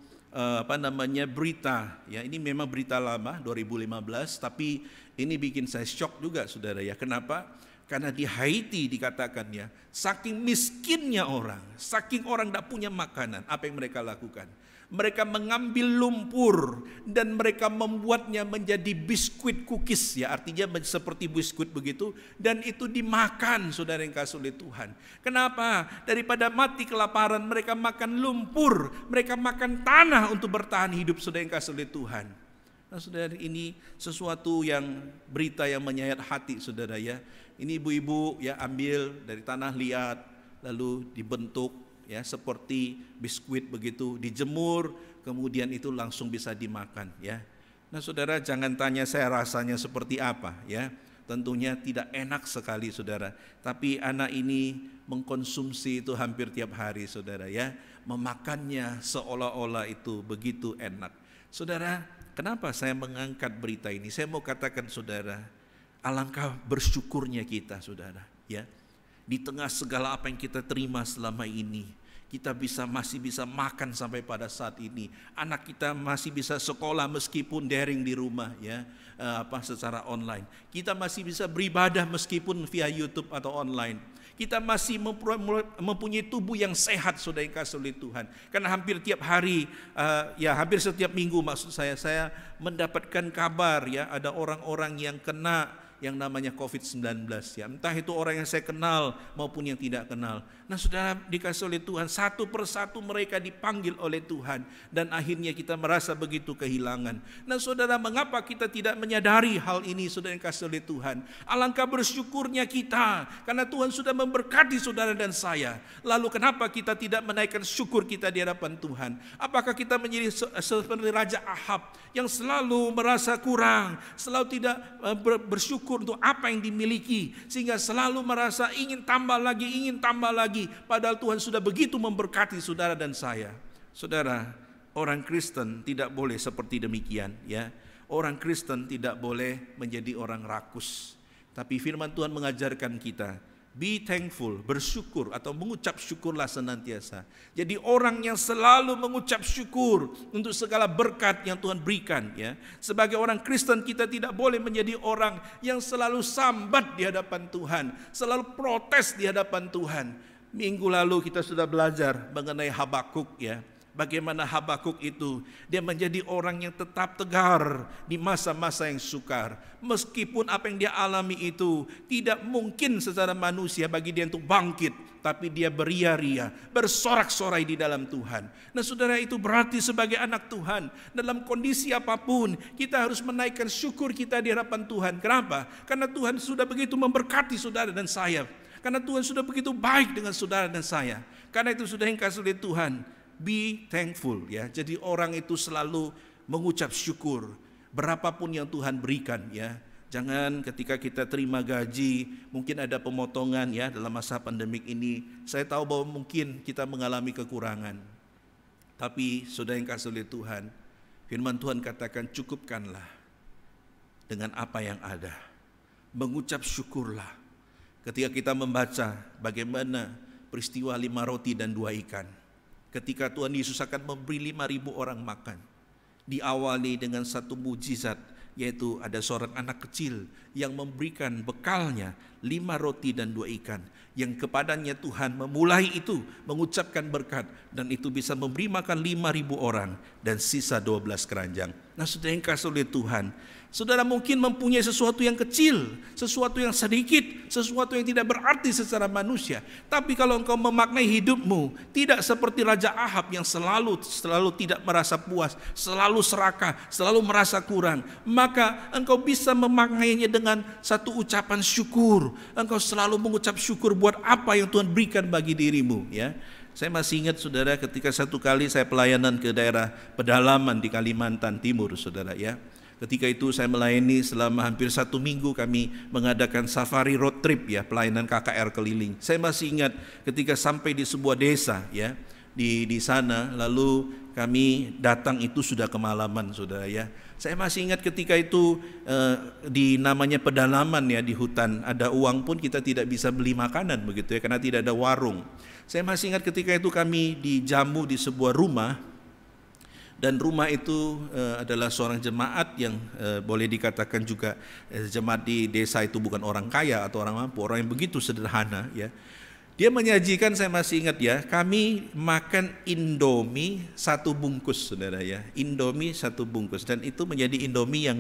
berita ya, ini memang berita lama 2015, tapi ini bikin saya shock juga saudara ya. Kenapa? Karena di Haiti dikatakan ya, saking miskinnya orang, saking orang tidak punya makanan, apa yang mereka lakukan? Mereka mengambil lumpur dan mereka membuatnya menjadi biskuit cookies ya, artinya seperti biskuit begitu, dan itu dimakan saudara yang kasih oleh Tuhan. Kenapa? Daripada mati kelaparan, mereka makan lumpur, mereka makan tanah untuk bertahan hidup saudara yang kasih oleh Tuhan. Nah saudara, ini sesuatu yang berita yang menyayat hati saudara ya. Ini ibu-ibu ya ambil dari tanah liat lalu dibentuk ya seperti biskuit begitu, dijemur, kemudian itu langsung bisa dimakan ya. Nah saudara, jangan tanya saya rasanya seperti apa ya. Tentunya tidak enak sekali saudara. Tapi anak ini mengkonsumsi itu hampir tiap hari saudara ya. Memakannya seolah-olah itu begitu enak. Saudara, kenapa saya mengangkat berita ini? Saya mau katakan saudara, alangkah bersyukurnya kita saudara, ya. Di tengah segala apa yang kita terima selama ini, kita masih bisa makan sampai pada saat ini. Anak kita masih bisa sekolah meskipun daring di rumah, ya, secara online. Kita masih bisa beribadah meskipun via YouTube atau online. Kita masih mempunyai tubuh yang sehat, saudara yang kasih oleh Tuhan. Karena hampir tiap hari, hampir setiap minggu maksud saya mendapatkan kabar, ya, ada orang-orang yang kena yang namanya COVID-19, ya. Entah itu orang yang saya kenal maupun yang tidak kenal. Nah saudara dikasih oleh Tuhan, satu persatu mereka dipanggil oleh Tuhan, dan akhirnya kita merasa begitu kehilangan. Nah saudara, mengapa kita tidak menyadari hal ini, saudara yang kasih oleh Tuhan? Alangkah bersyukurnya kita, karena Tuhan sudah memberkati saudara dan saya. Lalu kenapa kita tidak menaikkan syukur kita di hadapan Tuhan? Apakah kita menjadi seperti Raja Ahab yang selalu merasa kurang, selalu tidak bersyukur untuk apa yang dimiliki, sehingga selalu merasa ingin tambah lagi, padahal Tuhan sudah begitu memberkati saudara dan saya. Saudara, orang Kristen tidak boleh seperti demikian, ya. Orang Kristen tidak boleh menjadi orang rakus. Tapi firman Tuhan mengajarkan kita, be thankful, bersyukur atau mengucap syukurlah senantiasa. Jadi orang yang selalu mengucap syukur untuk segala berkat yang Tuhan berikan, ya. Sebagai orang Kristen kita tidak boleh menjadi orang yang selalu sambat di hadapan Tuhan, selalu protes di hadapan Tuhan. Minggu lalu kita sudah belajar mengenai Habakuk, ya. Bagaimana Habakuk itu, dia menjadi orang yang tetap tegar di masa-masa yang sukar. Meskipun apa yang dia alami itu tidak mungkin secara manusia bagi dia untuk bangkit, tapi dia beria-ria, bersorak-sorai di dalam Tuhan. Nah saudara, itu berarti sebagai anak Tuhan, dalam kondisi apapun kita harus menaikkan syukur kita di hadapan Tuhan. Kenapa? Karena Tuhan sudah begitu memberkati saudara dan saya. Karena Tuhan sudah begitu baik dengan saudara dan saya. Karena itu sudah yang kasih oleh Tuhan, be thankful, ya. Jadi orang itu selalu mengucap syukur berapapun yang Tuhan berikan, ya. Jangan ketika kita terima gaji mungkin ada pemotongan, ya, dalam masa pandemik ini. Saya tahu bahwa mungkin kita mengalami kekurangan. Tapi saudara yang kasih oleh Tuhan, firman Tuhan katakan cukupkanlah dengan apa yang ada. Mengucap syukurlah. Ketika kita membaca bagaimana peristiwa 5 roti dan 2 ikan. Ketika Tuhan Yesus akan memberi 5.000 orang makan, diawali dengan satu mujizat, yaitu ada seorang anak kecil yang memberikan bekalnya 5 roti dan 2 ikan, yang kepadanya Tuhan memulai itu mengucapkan berkat, dan itu bisa memberi makan 5.000 orang dan sisa 12 keranjang. Nah saudara yang kasih oleh Tuhan, saudara mungkin mempunyai sesuatu yang kecil, sesuatu yang sedikit, sesuatu yang tidak berarti secara manusia. Tapi kalau engkau memaknai hidupmu tidak seperti Raja Ahab yang selalu tidak merasa puas, selalu serakah, selalu merasa kurang, maka engkau bisa memaknainya dengan satu ucapan syukur. Engkau selalu mengucap syukur buat apa yang Tuhan berikan bagi dirimu, ya. Saya masih ingat saudara, ketika satu kali saya pelayanan ke daerah pedalaman di Kalimantan Timur, saudara, ya. Ketika itu saya melayani selama hampir 1 minggu, kami mengadakan safari road trip, ya, pelayanan KKR keliling. Saya masih ingat ketika sampai di sebuah desa, ya, di sana, lalu kami datang itu sudah kemalaman, saudara, ya. Saya masih ingat ketika itu di namanya pedalaman, ya, di hutan, ada uang pun kita tidak bisa beli makanan begitu, ya, karena tidak ada warung. Saya masih ingat ketika itu kami dijamu di sebuah rumah. Dan rumah itu adalah seorang jemaat yang boleh dikatakan juga jemaat di desa itu bukan orang kaya atau orang mampu, orang yang begitu sederhana, ya. Dia menyajikan, saya masih ingat, ya, kami makan Indomie 1 bungkus, saudara, ya. Indomie 1 bungkus, dan itu menjadi Indomie yang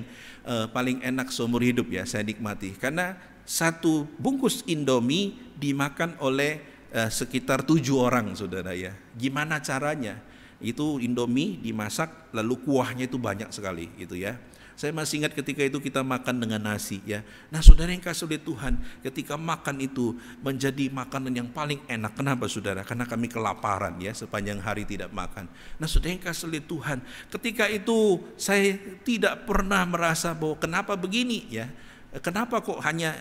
paling enak seumur hidup, ya, saya nikmati. Karena 1 bungkus Indomie dimakan oleh sekitar 7 orang, saudara, ya. Gimana caranya? Itu Indomie dimasak lalu kuahnya itu banyak sekali, gitu, ya. Saya masih ingat ketika itu kita makan dengan nasi, ya. Nah saudara yang kasih oleh Tuhan, ketika makan itu menjadi makanan yang paling enak. Kenapa saudara? Karena kami kelaparan, ya, sepanjang hari tidak makan. Nah saudara yang kasih oleh Tuhan, ketika itu saya tidak pernah merasa bahwa kenapa begini, ya. Kenapa kok hanya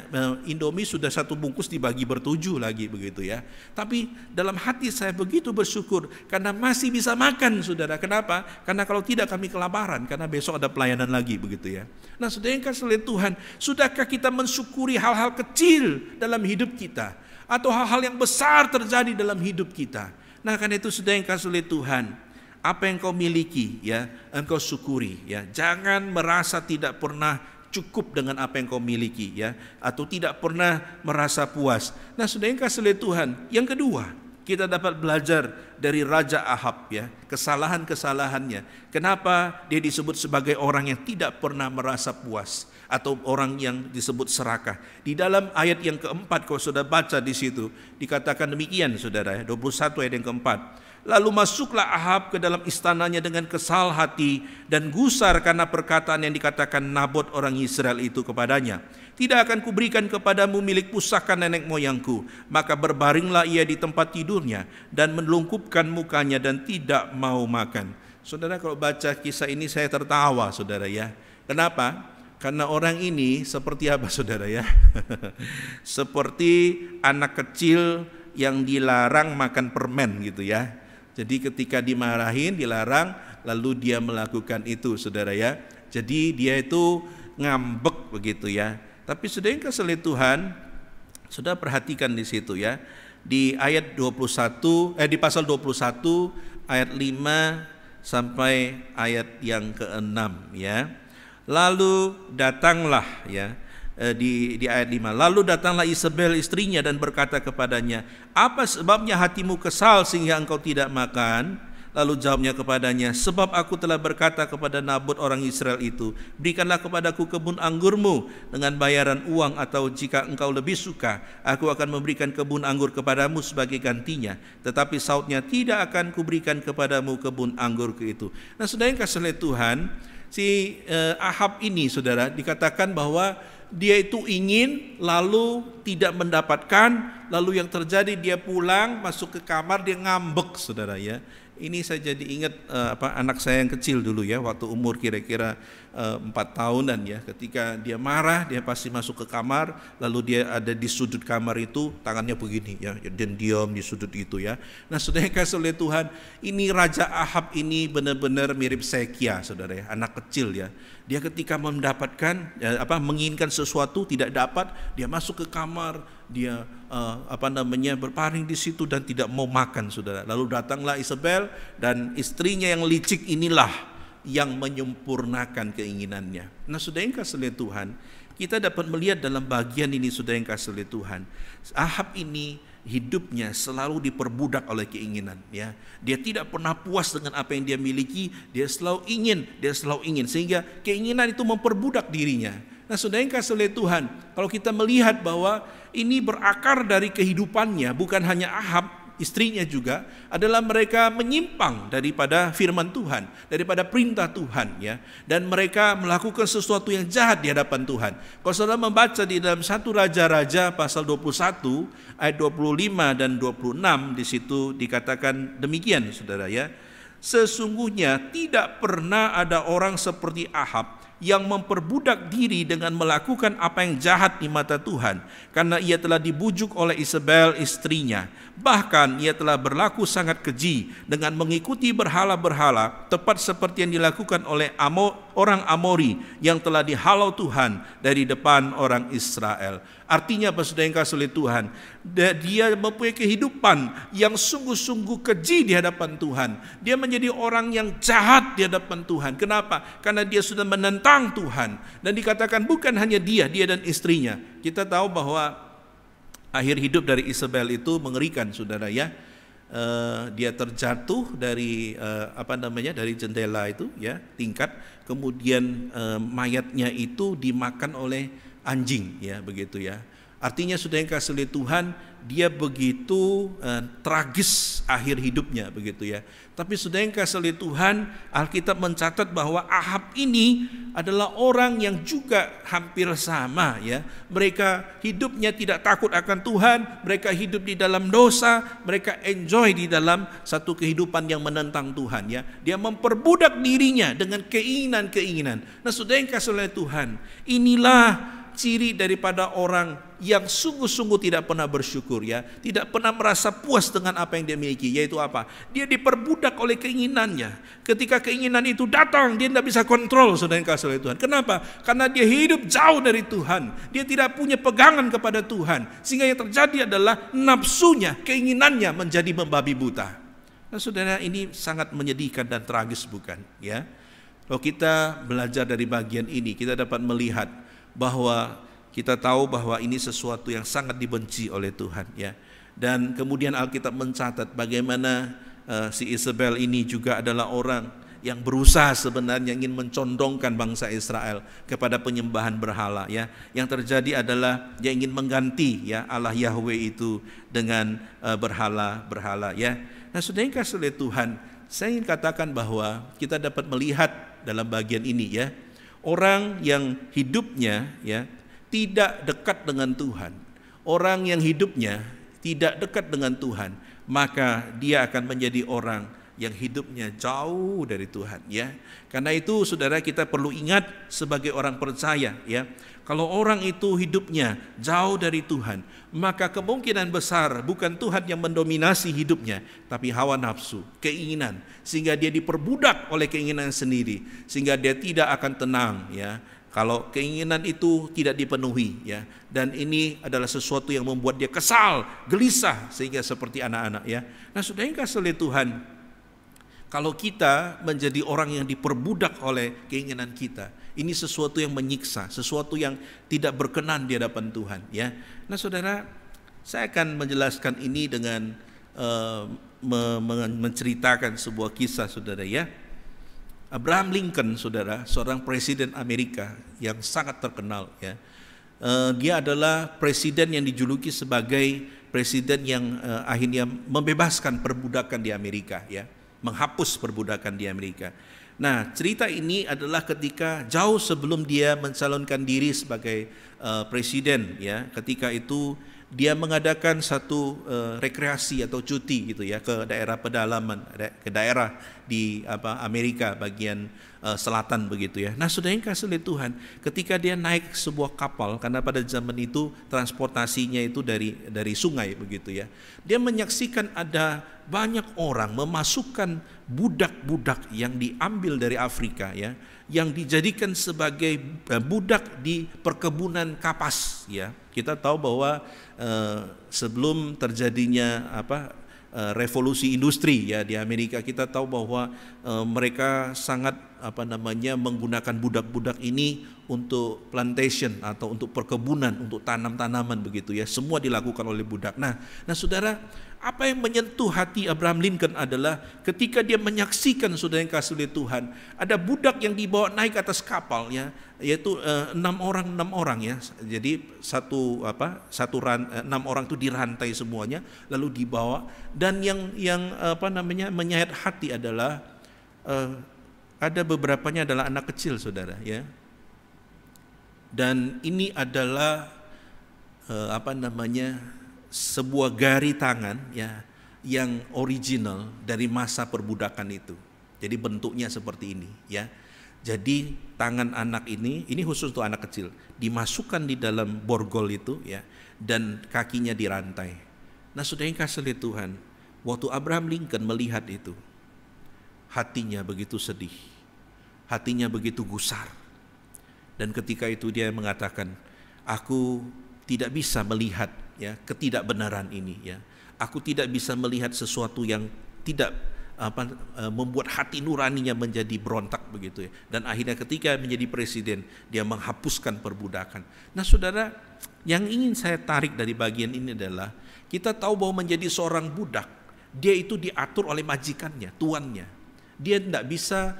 Indomie sudah 1 bungkus dibagi ber-7 lagi begitu ya. Tapi dalam hati saya begitu bersyukur karena masih bisa makan, saudara. Kenapa? Karena kalau tidak kami kelaparan, karena besok ada pelayanan lagi begitu ya. Nah, saudara yang kasih oleh Tuhan, sudahkah kita mensyukuri hal-hal kecil dalam hidup kita, atau hal-hal yang besar terjadi dalam hidup kita? Nah, karena itu saudara yang kasih oleh Tuhan, apa yang kau miliki ya, engkau syukuri ya. Jangan merasa tidak pernah cukup dengan apa yang kau miliki ya, atau tidak pernah merasa puas. Nah, saudara yang kasih oleh Tuhan, yang kedua, kita dapat belajar dari Raja Ahab ya, kesalahan-kesalahannya. Kenapa dia disebut sebagai orang yang tidak pernah merasa puas, atau orang yang disebut serakah. Di dalam ayat yang keempat, kalau sudah baca di situ, dikatakan demikian saudara ya, 21 ayat yang keempat. Lalu masuklah Ahab ke dalam istananya dengan kesal hati dan gusar karena perkataan yang dikatakan Nabot orang Israel itu kepadanya. Tidak akan kuberikan kepadamu milik pusaka nenek moyangku. Maka berbaringlah ia di tempat tidurnya dan melungkupkan mukanya dan tidak mau makan. Saudara, kalau baca kisah ini saya tertawa saudara ya. Kenapa? Karena orang ini seperti apa saudara ya? Seperti anak kecil yang dilarang makan permen gitu ya. Jadi ketika dimarahin, dilarang, lalu dia melakukan itu saudara ya. Jadi dia itu ngambek begitu ya. Tapi saudara yang kasih oleh Tuhan, sudah perhatikan di situ ya. Di ayat 21, di pasal 21 ayat 5 sampai ayat yang ke-6 ya. Lalu datanglah ya, di ayat 5, lalu datanglah Isabel istrinya dan berkata kepadanya, apa sebabnya hatimu kesal sehingga engkau tidak makan? Lalu jawabnya kepadanya, sebab aku telah berkata kepada Nabot orang Israel itu, berikanlah kepadaku kebun anggurmu dengan bayaran uang, atau jika engkau lebih suka, aku akan memberikan kebun anggur kepadamu sebagai gantinya. Tetapi sautnya, tidak akan kuberikan kepadamu kebun anggurku itu. Nah, saudara yang kasih oleh Tuhan, si Ahab ini saudara dikatakan bahwa dia itu ingin lalu tidak mendapatkan, lalu yang terjadi dia pulang masuk ke kamar dia ngambek saudara ya. Ini saya jadi ingat anak saya yang kecil dulu ya, waktu umur kira-kira 4 tahunan ya, ketika dia marah dia pasti masuk ke kamar, lalu dia ada di sudut kamar itu tangannya begini ya, dan diam di sudut itu ya. Nah, saudara yang kasih oleh Tuhan, ini Raja Ahab ini benar-benar mirip Sekia saudara ya, anak kecil ya. Dia ketika mendapatkan menginginkan sesuatu tidak dapat, dia masuk ke kamar, dia berpaling di situ dan tidak mau makan saudara. Lalu datanglah Isabel dan istrinya yang licik inilah yang menyempurnakan keinginannya. Nah, saudara yang kasih oleh Tuhan, kita dapat melihat dalam bagian ini saudara yang kasih oleh Tuhan, Ahab ini hidupnya selalu diperbudak oleh keinginan ya. Dia tidak pernah puas dengan apa yang dia miliki, dia selalu ingin sehingga keinginan itu memperbudak dirinya. Nah, saudara yang kasih oleh Tuhan, kalau kita melihat bahwa ini berakar dari kehidupannya, bukan hanya Ahab, istrinya juga adalah mereka menyimpang daripada firman Tuhan, daripada perintah Tuhan ya, dan mereka melakukan sesuatu yang jahat di hadapan Tuhan. Kalau saudara membaca di dalam 1 Raja-Raja pasal 21 ayat 25 dan 26, di situ dikatakan demikian saudara ya. Sesungguhnya tidak pernah ada orang seperti Ahab yang memperbudak diri dengan melakukan apa yang jahat di mata Tuhan, karena ia telah dibujuk oleh Isabel istrinya. Bahkan ia telah berlaku sangat keji dengan mengikuti berhala-berhala, tepat seperti yang dilakukan oleh orang Amori yang telah dihalau Tuhan dari depan orang Israel. Artinya apa saudara yang kasih oleh Tuhan? Dia mempunyai kehidupan yang sungguh-sungguh keji di hadapan Tuhan. Dia menjadi orang yang jahat di hadapan Tuhan. Kenapa? Karena dia sudah menentang Tuhan. Dan dikatakan bukan hanya dia dan istrinya. Kita tahu bahwa akhir hidup dari Isabel itu mengerikan saudara ya. Dia terjatuh dari dari jendela itu ya, tingkat, kemudian mayatnya itu dimakan oleh anjing ya, begitu ya. Artinya saudara yang kasih oleh Tuhan, dia begitu tragis akhir hidupnya begitu ya. Tapi saudara yang kasih oleh Tuhan, Alkitab mencatat bahwa Ahab ini adalah orang yang juga hampir sama ya. Mereka hidupnya tidak takut akan Tuhan, mereka hidup di dalam dosa, mereka enjoy di dalam satu kehidupan yang menentang Tuhan ya. Dia memperbudak dirinya dengan keinginan-keinginan. Nah, saudara yang kasih oleh Tuhan, inilah ciri daripada orang yang sungguh-sungguh tidak pernah bersyukur, ya, tidak pernah merasa puas dengan apa yang dia miliki, yaitu apa? Dia diperbudak oleh keinginannya. Ketika keinginan itu datang, dia tidak bisa kontrol, saudara yang kasih oleh Tuhan. Kenapa? Karena dia hidup jauh dari Tuhan. Dia tidak punya pegangan kepada Tuhan. Sehingga yang terjadi adalah nafsunya, keinginannya menjadi membabi buta. Nah, saudara, ini sangat menyedihkan dan tragis, bukan? Ya. Kalau kita belajar dari bagian ini, kita dapat melihat bahwa kita tahu bahwa ini sesuatu yang sangat dibenci oleh Tuhan, ya. Dan kemudian Alkitab mencatat bagaimana si Isabel ini juga adalah orang yang berusaha sebenarnya ingin mencondongkan bangsa Israel kepada penyembahan berhala, ya. Yang terjadi adalah dia ingin mengganti, ya, Allah Yahweh itu dengan berhala-berhala, ya. Nah, saudara yang kasih oleh Tuhan, saya ingin katakan bahwa kita dapat melihat dalam bagian ini, ya, orang yang hidupnya, ya, tidak dekat dengan Tuhan, orang yang hidupnya tidak dekat dengan Tuhan, maka dia akan menjadi orang yang hidupnya jauh dari Tuhan, ya. Karena itu, saudara, kita perlu ingat sebagai orang percaya, ya, kalau orang itu hidupnya jauh dari Tuhan, maka kemungkinan besar bukan Tuhan yang mendominasi hidupnya, tapi hawa nafsu, keinginan, sehingga dia diperbudak oleh keinginan sendiri, sehingga dia tidak akan tenang, ya, kalau keinginan itu tidak dipenuhi, ya. Dan ini adalah sesuatu yang membuat dia kesal, gelisah, sehingga seperti anak-anak, ya. Nah, saudara yang kasih oleh Tuhan, kalau kita menjadi orang yang diperbudak oleh keinginan kita, ini sesuatu yang menyiksa, sesuatu yang tidak berkenan di hadapan Tuhan, ya. Nah, saudara, saya akan menjelaskan ini dengan menceritakan sebuah kisah, saudara, ya. Abraham Lincoln, saudara, seorang presiden Amerika yang sangat terkenal, ya. Dia adalah presiden yang dijuluki sebagai presiden yang akhirnya membebaskan perbudakan di Amerika, ya, menghapus perbudakan di Amerika. Nah, cerita ini adalah ketika jauh sebelum dia mencalonkan diri sebagai presiden, ya. Ketika itu dia mengadakan satu rekreasi atau cuti, gitu, ya, ke daerah pedalaman, ke daerah di Amerika bagian selatan, begitu, ya. Nah, saudara yang kasih oleh Tuhan, ketika dia naik sebuah kapal, karena pada zaman itu transportasinya itu dari sungai, begitu, ya. Dia menyaksikan ada banyak orang memasukkan budak-budak yang diambil dari Afrika, ya, yang dijadikan sebagai budak di perkebunan kapas, ya. Kita tahu bahwa sebelum terjadinya revolusi industri, ya, di Amerika, kita tahu bahwa mereka sangat menggunakan budak-budak ini untuk plantation atau untuk perkebunan, untuk tanam-tanaman, begitu, ya. Semua dilakukan oleh budak. Nah, saudara, apa yang menyentuh hati Abraham Lincoln adalah ketika dia menyaksikan, saudara yang kasih oleh Tuhan, ada budak yang dibawa naik atas kapal, ya, yaitu 6 orang, ya. Jadi 6 orang itu dirantai semuanya lalu dibawa, dan yang menyayat hati adalah ada beberapanya adalah anak kecil, saudara, ya. Dan ini adalah sebuah gari tangan, ya, yang original dari masa perbudakan itu. Jadi bentuknya seperti ini, ya. Jadi tangan anak ini khusus untuk anak kecil, dimasukkan di dalam borgol itu, ya, dan kakinya dirantai. Nah, saudara yang kasih oleh Tuhan, waktu Abraham Lincoln melihat itu, hatinya begitu sedih, hatinya begitu gusar. Dan ketika itu dia mengatakan, aku tidak bisa melihat, ya, ketidakbenaran ini, ya. Aku tidak bisa melihat sesuatu yang tidak membuat hati nuraninya menjadi berontak, begitu, ya. Dan akhirnya ketika menjadi presiden, dia menghapuskan perbudakan. Nah, saudara, yang ingin saya tarik dari bagian ini adalah kita tahu bahwa menjadi seorang budak, dia itu diatur oleh majikannya, tuannya. Dia tidak bisa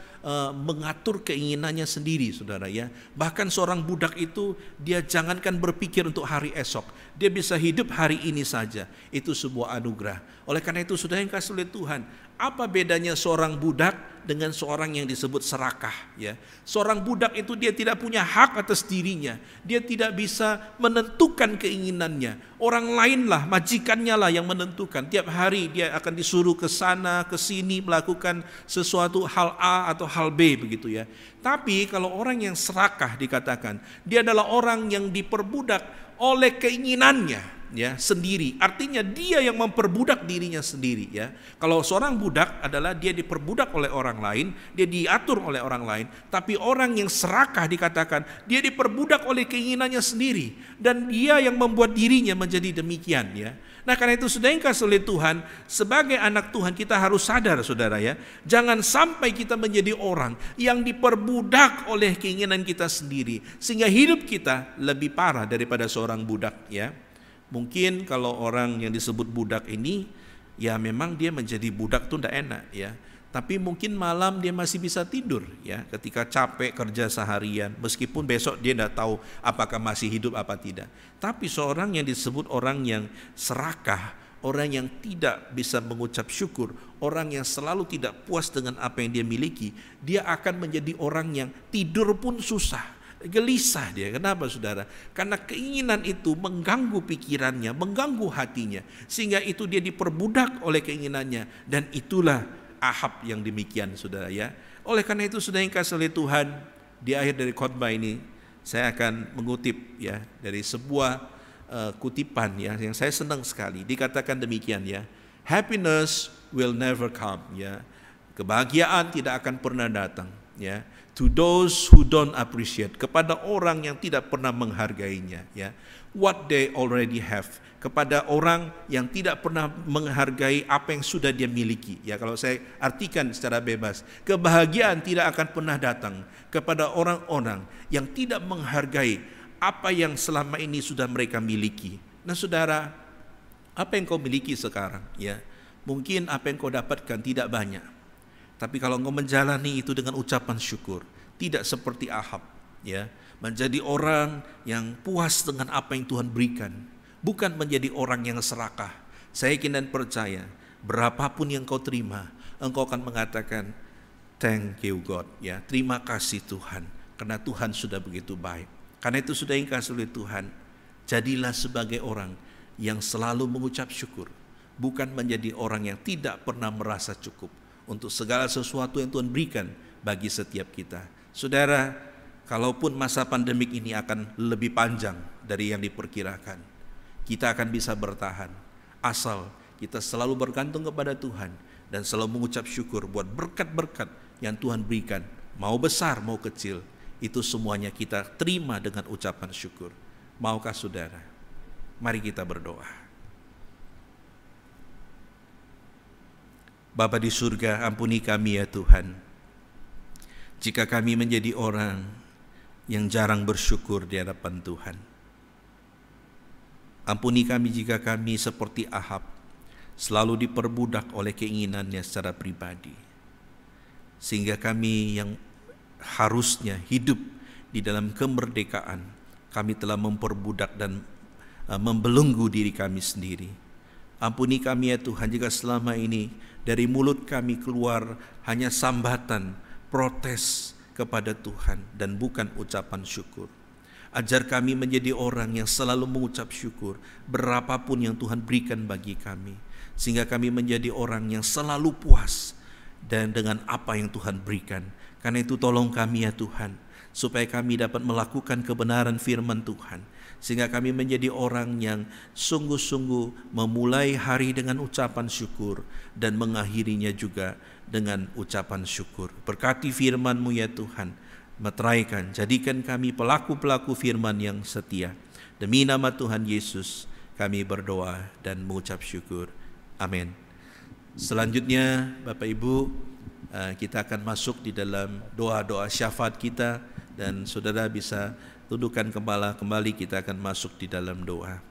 mengatur keinginannya sendiri, saudara, ya. Bahkan seorang budak itu, dia jangankan berpikir untuk hari esok, dia bisa hidup hari ini saja. Itu sebuah anugerah. Oleh karena itu, saudara yang kasih oleh Tuhan, apa bedanya seorang budak dengan seorang yang disebut serakah, ya? Seorang budak itu dia tidak punya hak atas dirinya, dia tidak bisa menentukan keinginannya. Orang lainlah, majikannya lah yang menentukan. Tiap hari dia akan disuruh ke sana ke sini melakukan sesuatu hal A atau hal B begitu ya. Tapi kalau orang yang serakah dikatakan, dia adalah orang yang diperbudak oleh keinginannya ya sendiri. Artinya dia yang memperbudak dirinya sendiri ya. Kalau seorang budak adalah dia diperbudak oleh orang lain, dia diatur oleh orang lain. Tapi orang yang serakah dikatakan dia diperbudak oleh keinginannya sendiri, dan dia yang membuat dirinya menjadi demikian ya. Nah, karena itu saudara yang kasih oleh Tuhan, sebagai anak Tuhan kita harus sadar saudara ya, jangan sampai kita menjadi orang yang diperbudak oleh keinginan kita sendiri, sehingga hidup kita lebih parah daripada seorang budak ya. Mungkin kalau orang yang disebut budak ini, ya memang dia menjadi budak itu tidak enak ya. Tapi mungkin malam dia masih bisa tidur ya, ketika capek kerja seharian, meskipun besok dia tidak tahu apakah masih hidup apa tidak. Tapi seorang yang disebut orang yang serakah, orang yang tidak bisa mengucap syukur, orang yang selalu tidak puas dengan apa yang dia miliki, dia akan menjadi orang yang tidur pun susah, gelisah dia. Kenapa saudara? Karena keinginan itu mengganggu pikirannya, mengganggu hatinya, sehingga itu dia diperbudak oleh keinginannya. Dan itulah Ahab yang demikian saudara ya. Oleh karena itu saudara yang kasih oleh Tuhan, di akhir dari khotbah ini saya akan mengutip ya dari sebuah kutipan ya yang saya senang sekali. Dikatakan demikian ya, happiness will never come ya. Kebahagiaan tidak akan pernah datang ya. To those who don't appreciate, kepada orang yang tidak pernah menghargainya ya. What they already have, kepada orang yang tidak pernah menghargai apa yang sudah dia miliki ya. Kalau saya artikan secara bebas, kebahagiaan tidak akan pernah datang kepada orang-orang yang tidak menghargai apa yang selama ini sudah mereka miliki. Nah saudara, apa yang kau miliki sekarang ya, mungkin apa yang kau dapatkan tidak banyak, tapi kalau engkau menjalani itu dengan ucapan syukur, tidak seperti Ahab ya, menjadi orang yang puas dengan apa yang Tuhan berikan, bukan menjadi orang yang serakah. Saya yakin dan percaya, berapapun yang kau terima, engkau akan mengatakan thank you God ya, terima kasih Tuhan, karena Tuhan sudah begitu baik. Karena itu sudah yang kasih oleh Tuhan, jadilah sebagai orang yang selalu mengucap syukur, bukan menjadi orang yang tidak pernah merasa cukup untuk segala sesuatu yang Tuhan berikan bagi setiap kita. Saudara, kalaupun masa pandemik ini akan lebih panjang dari yang diperkirakan, kita akan bisa bertahan asal kita selalu bergantung kepada Tuhan dan selalu mengucap syukur buat berkat-berkat yang Tuhan berikan, mau besar mau kecil, itu semuanya kita terima dengan ucapan syukur. Maukah saudara? Mari kita berdoa. Bapa di surga, ampuni kami ya Tuhan, jika kami menjadi orang yang jarang bersyukur di hadapan Tuhan. Ampuni kami jika kami seperti Ahab, selalu diperbudak oleh keinginannya secara pribadi, sehingga kami yang harusnya hidup di dalam kemerdekaan, kami telah memperbudak dan membelenggu diri kami sendiri. Ampuni kami ya Tuhan jika selama ini dari mulut kami keluar hanya sambatan, protes kepada Tuhan dan bukan ucapan syukur. Ajar kami menjadi orang yang selalu mengucap syukur berapapun yang Tuhan berikan bagi kami, sehingga kami menjadi orang yang selalu puas dan dengan apa yang Tuhan berikan. Karena itu tolong kami ya Tuhan, supaya kami dapat melakukan kebenaran firman Tuhan, sehingga kami menjadi orang yang sungguh-sungguh memulai hari dengan ucapan syukur dan mengakhirinya juga dengan ucapan syukur. Berkati firman-Mu ya Tuhan, meteraikan, jadikan kami pelaku-pelaku firman yang setia. Demi nama Tuhan Yesus kami berdoa dan mengucap syukur. Amin. Selanjutnya Bapak Ibu, kita akan masuk di dalam doa-doa syafaat kita, dan saudara bisa tundukkan kepala kembali, kita akan masuk di dalam doa.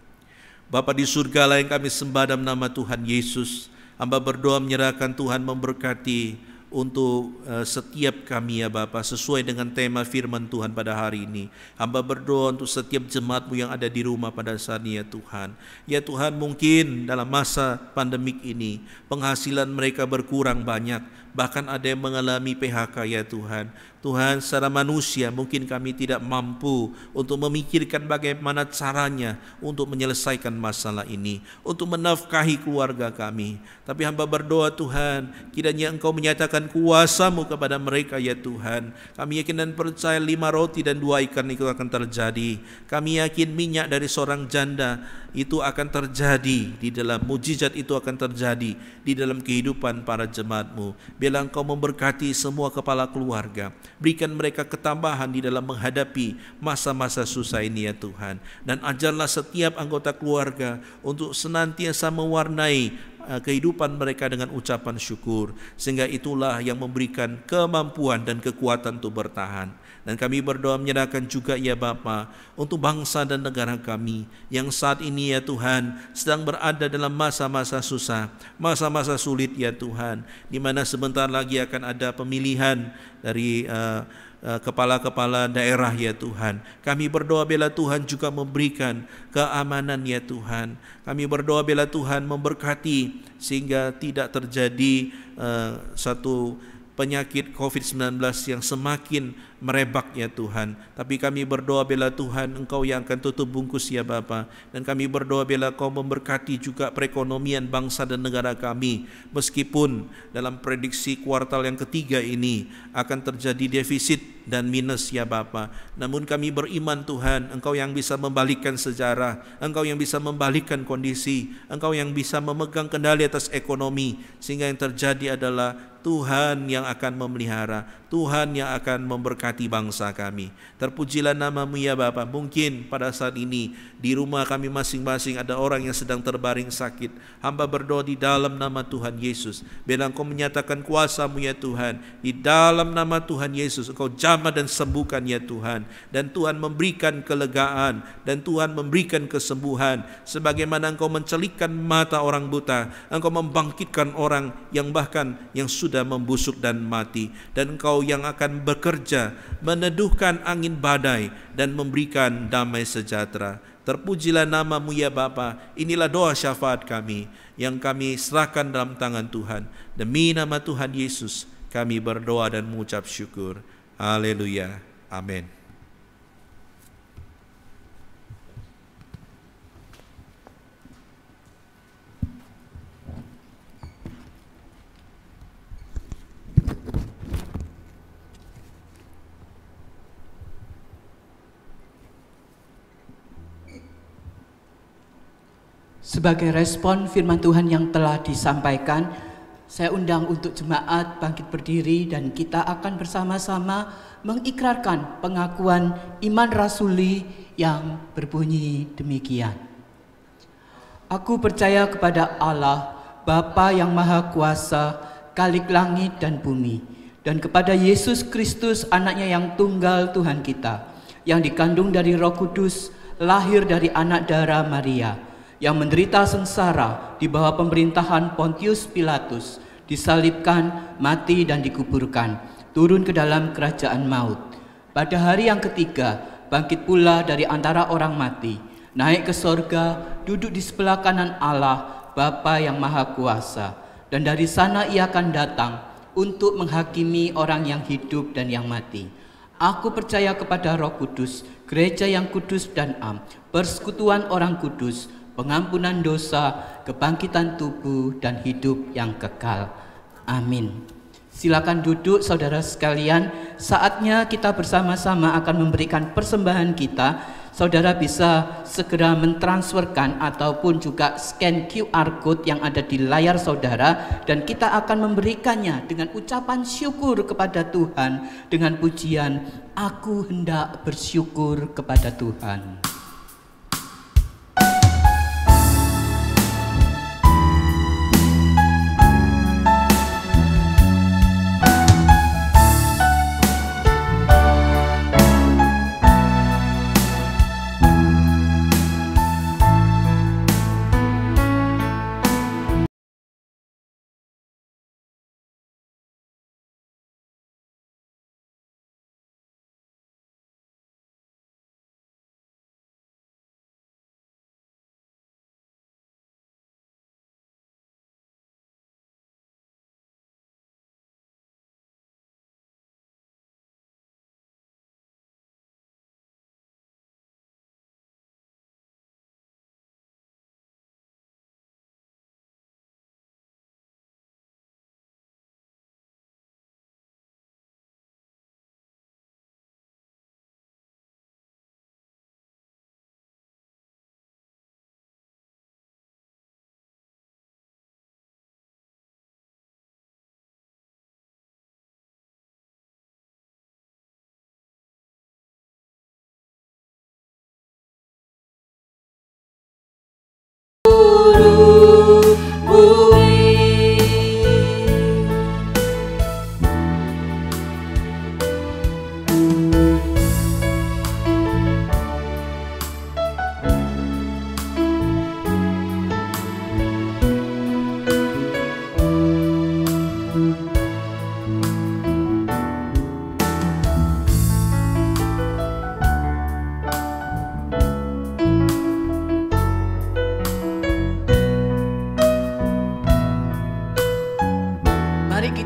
Bapa di surga lah yang kami sembah dalam nama Tuhan Yesus, hamba berdoa menyerahkan Tuhan memberkati untuk setiap kami ya Bapa, sesuai dengan tema firman Tuhan pada hari ini. Hamba berdoa untuk setiap jemaat-Mu yang ada di rumah pada saat ini ya Tuhan. Ya Tuhan, mungkin dalam masa pandemik ini penghasilan mereka berkurang banyak, bahkan ada yang mengalami PHK ya Tuhan. Tuhan, secara manusia mungkin kami tidak mampu untuk memikirkan bagaimana caranya untuk menyelesaikan masalah ini, untuk menafkahi keluarga kami. Tapi hamba berdoa Tuhan, kiranya Engkau menyatakan kuasa-Mu kepada mereka ya Tuhan. Kami yakin dan percaya 5 roti dan 2 ikan itu akan terjadi. Kami yakin minyak dari seorang janda itu akan terjadi di dalam, mujizat itu akan terjadi di dalam kehidupan para jemaat-Mu. Biarlah Engkau memberkati semua kepala keluarga. Berikan mereka ketambahan di dalam menghadapi masa-masa susah ini ya Tuhan. Dan ajarlah setiap anggota keluarga untuk senantiasa mewarnai kehidupan mereka dengan ucapan syukur, sehingga itulah yang memberikan kemampuan dan kekuatan untuk bertahan. Dan kami berdoa menyerahkan juga ya Bapa untuk bangsa dan negara kami yang saat ini ya Tuhan sedang berada dalam masa-masa susah, masa-masa sulit ya Tuhan, di mana sebentar lagi akan ada pemilihan dari kepala-kepala daerah ya Tuhan. Kami berdoa bila Tuhan juga memberikan keamanan ya Tuhan. Kami berdoa bila Tuhan memberkati sehingga tidak terjadi satu penyakit COVID-19 yang semakin merebak ya Tuhan. Tapi kami berdoa bila Tuhan Engkau yang akan tutup bungkus ya Bapa. Dan kami berdoa bila Kau memberkati juga perekonomian bangsa dan negara kami. Meskipun dalam prediksi kuartal yang ketiga ini akan terjadi defisit dan minus ya Bapa. Namun kami beriman Tuhan, Engkau yang bisa membalikkan sejarah, Engkau yang bisa membalikkan kondisi, Engkau yang bisa memegang kendali atas ekonomi, sehingga yang terjadi adalah Tuhan yang akan memelihara, Tuhan yang akan memberkati bangsa kami. Terpujilah nama-Mu ya Bapa. Mungkin pada saat ini di rumah kami masing-masing ada orang yang sedang terbaring sakit. Hamba berdoa di dalam nama Tuhan Yesus, biar Engkau menyatakan kuasa-Mu ya Tuhan. Di dalam nama Tuhan Yesus Engkau jamah dan sembuhkan ya Tuhan. Dan Tuhan memberikan kelegaan, dan Tuhan memberikan kesembuhan. Sebagaimana Engkau mencelikkan mata orang buta, Engkau membangkitkan orang yang bahkan yang sudah membusuk dan mati. Dan Engkau yang akan bekerja meneduhkan angin badai dan memberikan damai sejahtera. Terpujilah nama-Mu ya Bapa. Inilah doa syafaat kami yang kami serahkan dalam tangan Tuhan. Demi nama Tuhan Yesus kami berdoa dan mengucap syukur. Haleluya. Amin. Sebagai respon firman Tuhan yang telah disampaikan, saya undang untuk jemaat bangkit berdiri dan kita akan bersama-sama mengikrarkan pengakuan iman rasuli yang berbunyi demikian. Aku percaya kepada Allah, Bapa yang Maha Kuasa, Khalik langit dan bumi, dan kepada Yesus Kristus, anaknya yang tunggal Tuhan kita, yang dikandung dari Roh Kudus, lahir dari anak darah Maria, yang menderita sengsara di bawah pemerintahan Pontius Pilatus, disalibkan, mati dan dikuburkan, turun ke dalam kerajaan maut. Pada hari yang ketiga, bangkit pula dari antara orang mati, naik ke sorga, duduk di sebelah kanan Allah, Bapa yang Maha Kuasa. Dan dari sana ia akan datang untuk menghakimi orang yang hidup dan yang mati. Aku percaya kepada Roh Kudus, gereja yang kudus dan am, persekutuan orang kudus, pengampunan dosa, kebangkitan tubuh, dan hidup yang kekal. Amin. Silakan duduk saudara sekalian. Saatnya kita bersama-sama akan memberikan persembahan kita. Saudara bisa segera mentransferkan ataupun juga scan QR code yang ada di layar saudara, dan kita akan memberikannya dengan ucapan syukur kepada Tuhan dengan pujian, aku hendak bersyukur kepada Tuhan.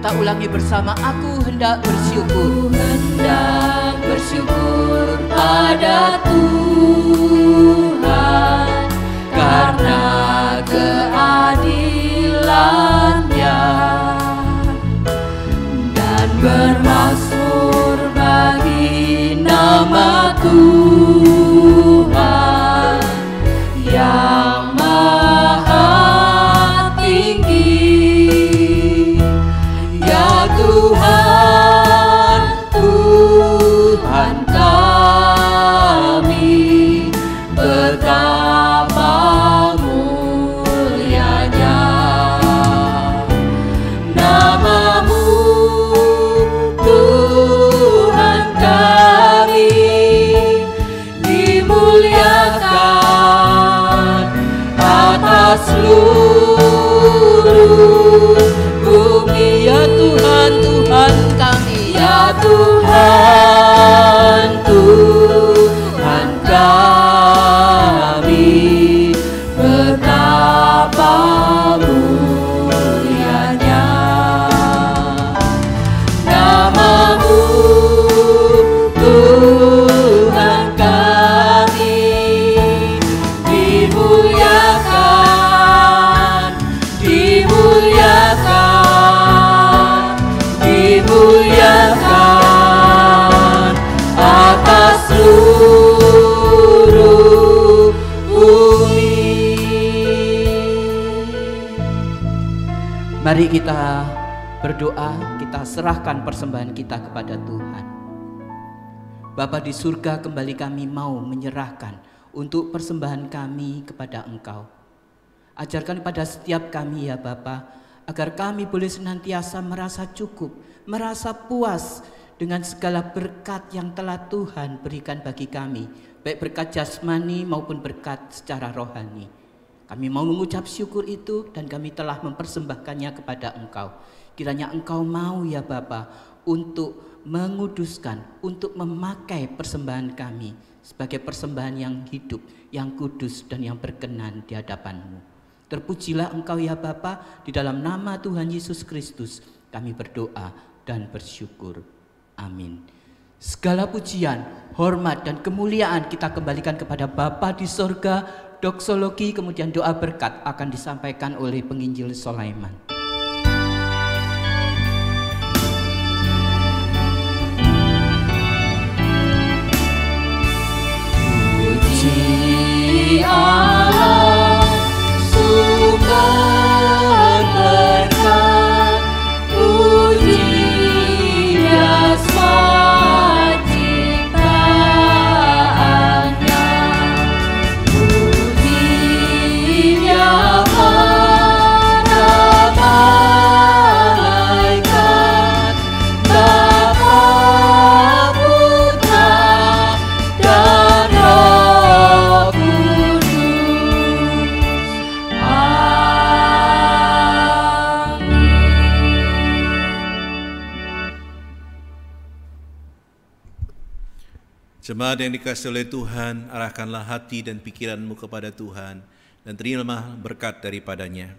Kita ulangi bersama, aku hendak bersyukur. Aku hendak bersyukur pada Tuhan karena keadilan-Nya, dan bermasmur bagi nama Tuhan yang maha tinggi. Ya Tuhan, Tuhan kami, betapa mulianya nama-Mu, Tuhan kami, dimuliakan atas seluruh bumi. Ya Tuhan, Tuhan kami. Ya Tuhan, Tuhan kami, betapa mulianya nama-Mu, Tuhan kami, dimuliakan, dimuliakan, dimuliakan atas seluruh bumi. Mari kita berdoa, kita serahkan persembahan kita kepada Tuhan. Bapa di surga, kembali kami mau menyerahkan untuk persembahan kami kepada Engkau. Ajarkan pada setiap kami ya Bapa, agar kami boleh senantiasa merasa cukup, merasa puas dengan segala berkat yang telah Tuhan berikan bagi kami, baik berkat jasmani maupun berkat secara rohani. Kami mau mengucap syukur itu dan kami telah mempersembahkannya kepada Engkau. Kiranya Engkau mau ya Bapa untuk menguduskan, untuk memakai persembahan kami sebagai persembahan yang hidup, yang kudus dan yang berkenan di hadapan-Mu. Terpujilah Engkau ya Bapa, di dalam nama Tuhan Yesus Kristus kami berdoa dan bersyukur. Amin. Segala pujian, hormat dan kemuliaan kita kembalikan kepada Bapa di sorga. Doksologi kemudian doa berkat akan disampaikan oleh penginjil Sulaiman. Puji Allah, sumber berkat, puji Dia ciptaannya, puji Dia para malaikat, Bapa, Putra, dan Roh Kudus. Jemaat yang dikasihi oleh Tuhan, arahkanlah hati dan pikiranmu kepada Tuhan dan terimalah berkat daripadanya.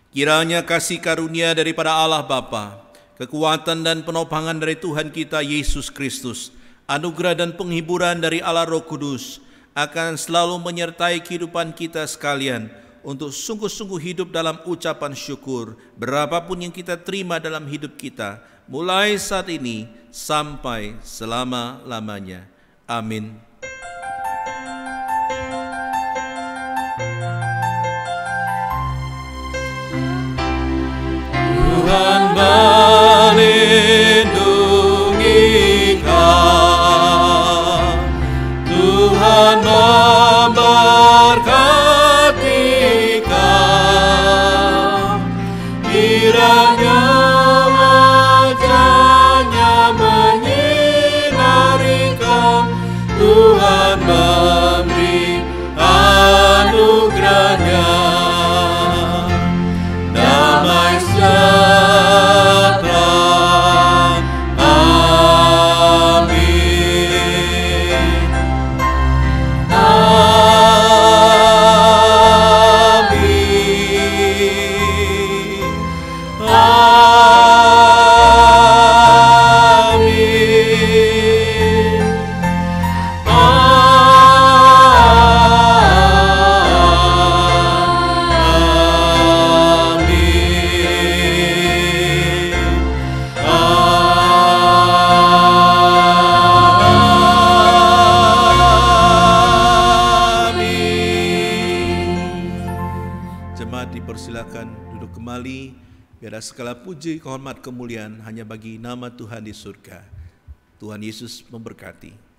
Kiranya kasih karunia daripada Allah Bapa, kekuatan dan penopangan dari Tuhan kita Yesus Kristus, anugerah dan penghiburan dari Allah Roh Kudus akan selalu menyertai kehidupan kita sekalian untuk sungguh-sungguh hidup dalam ucapan syukur berapapun yang kita terima dalam hidup kita, mulai saat ini sampai selama-lamanya. Amin. Tuhan melindungi kau, Tuhan memberkati kau, kiranya wajah-Nya menyinari kau, Jemaat dipersilakan duduk kembali. Biar segala puji, hormat, kemuliaan hanya bagi nama Tuhan di surga. Tuhan Yesus memberkati.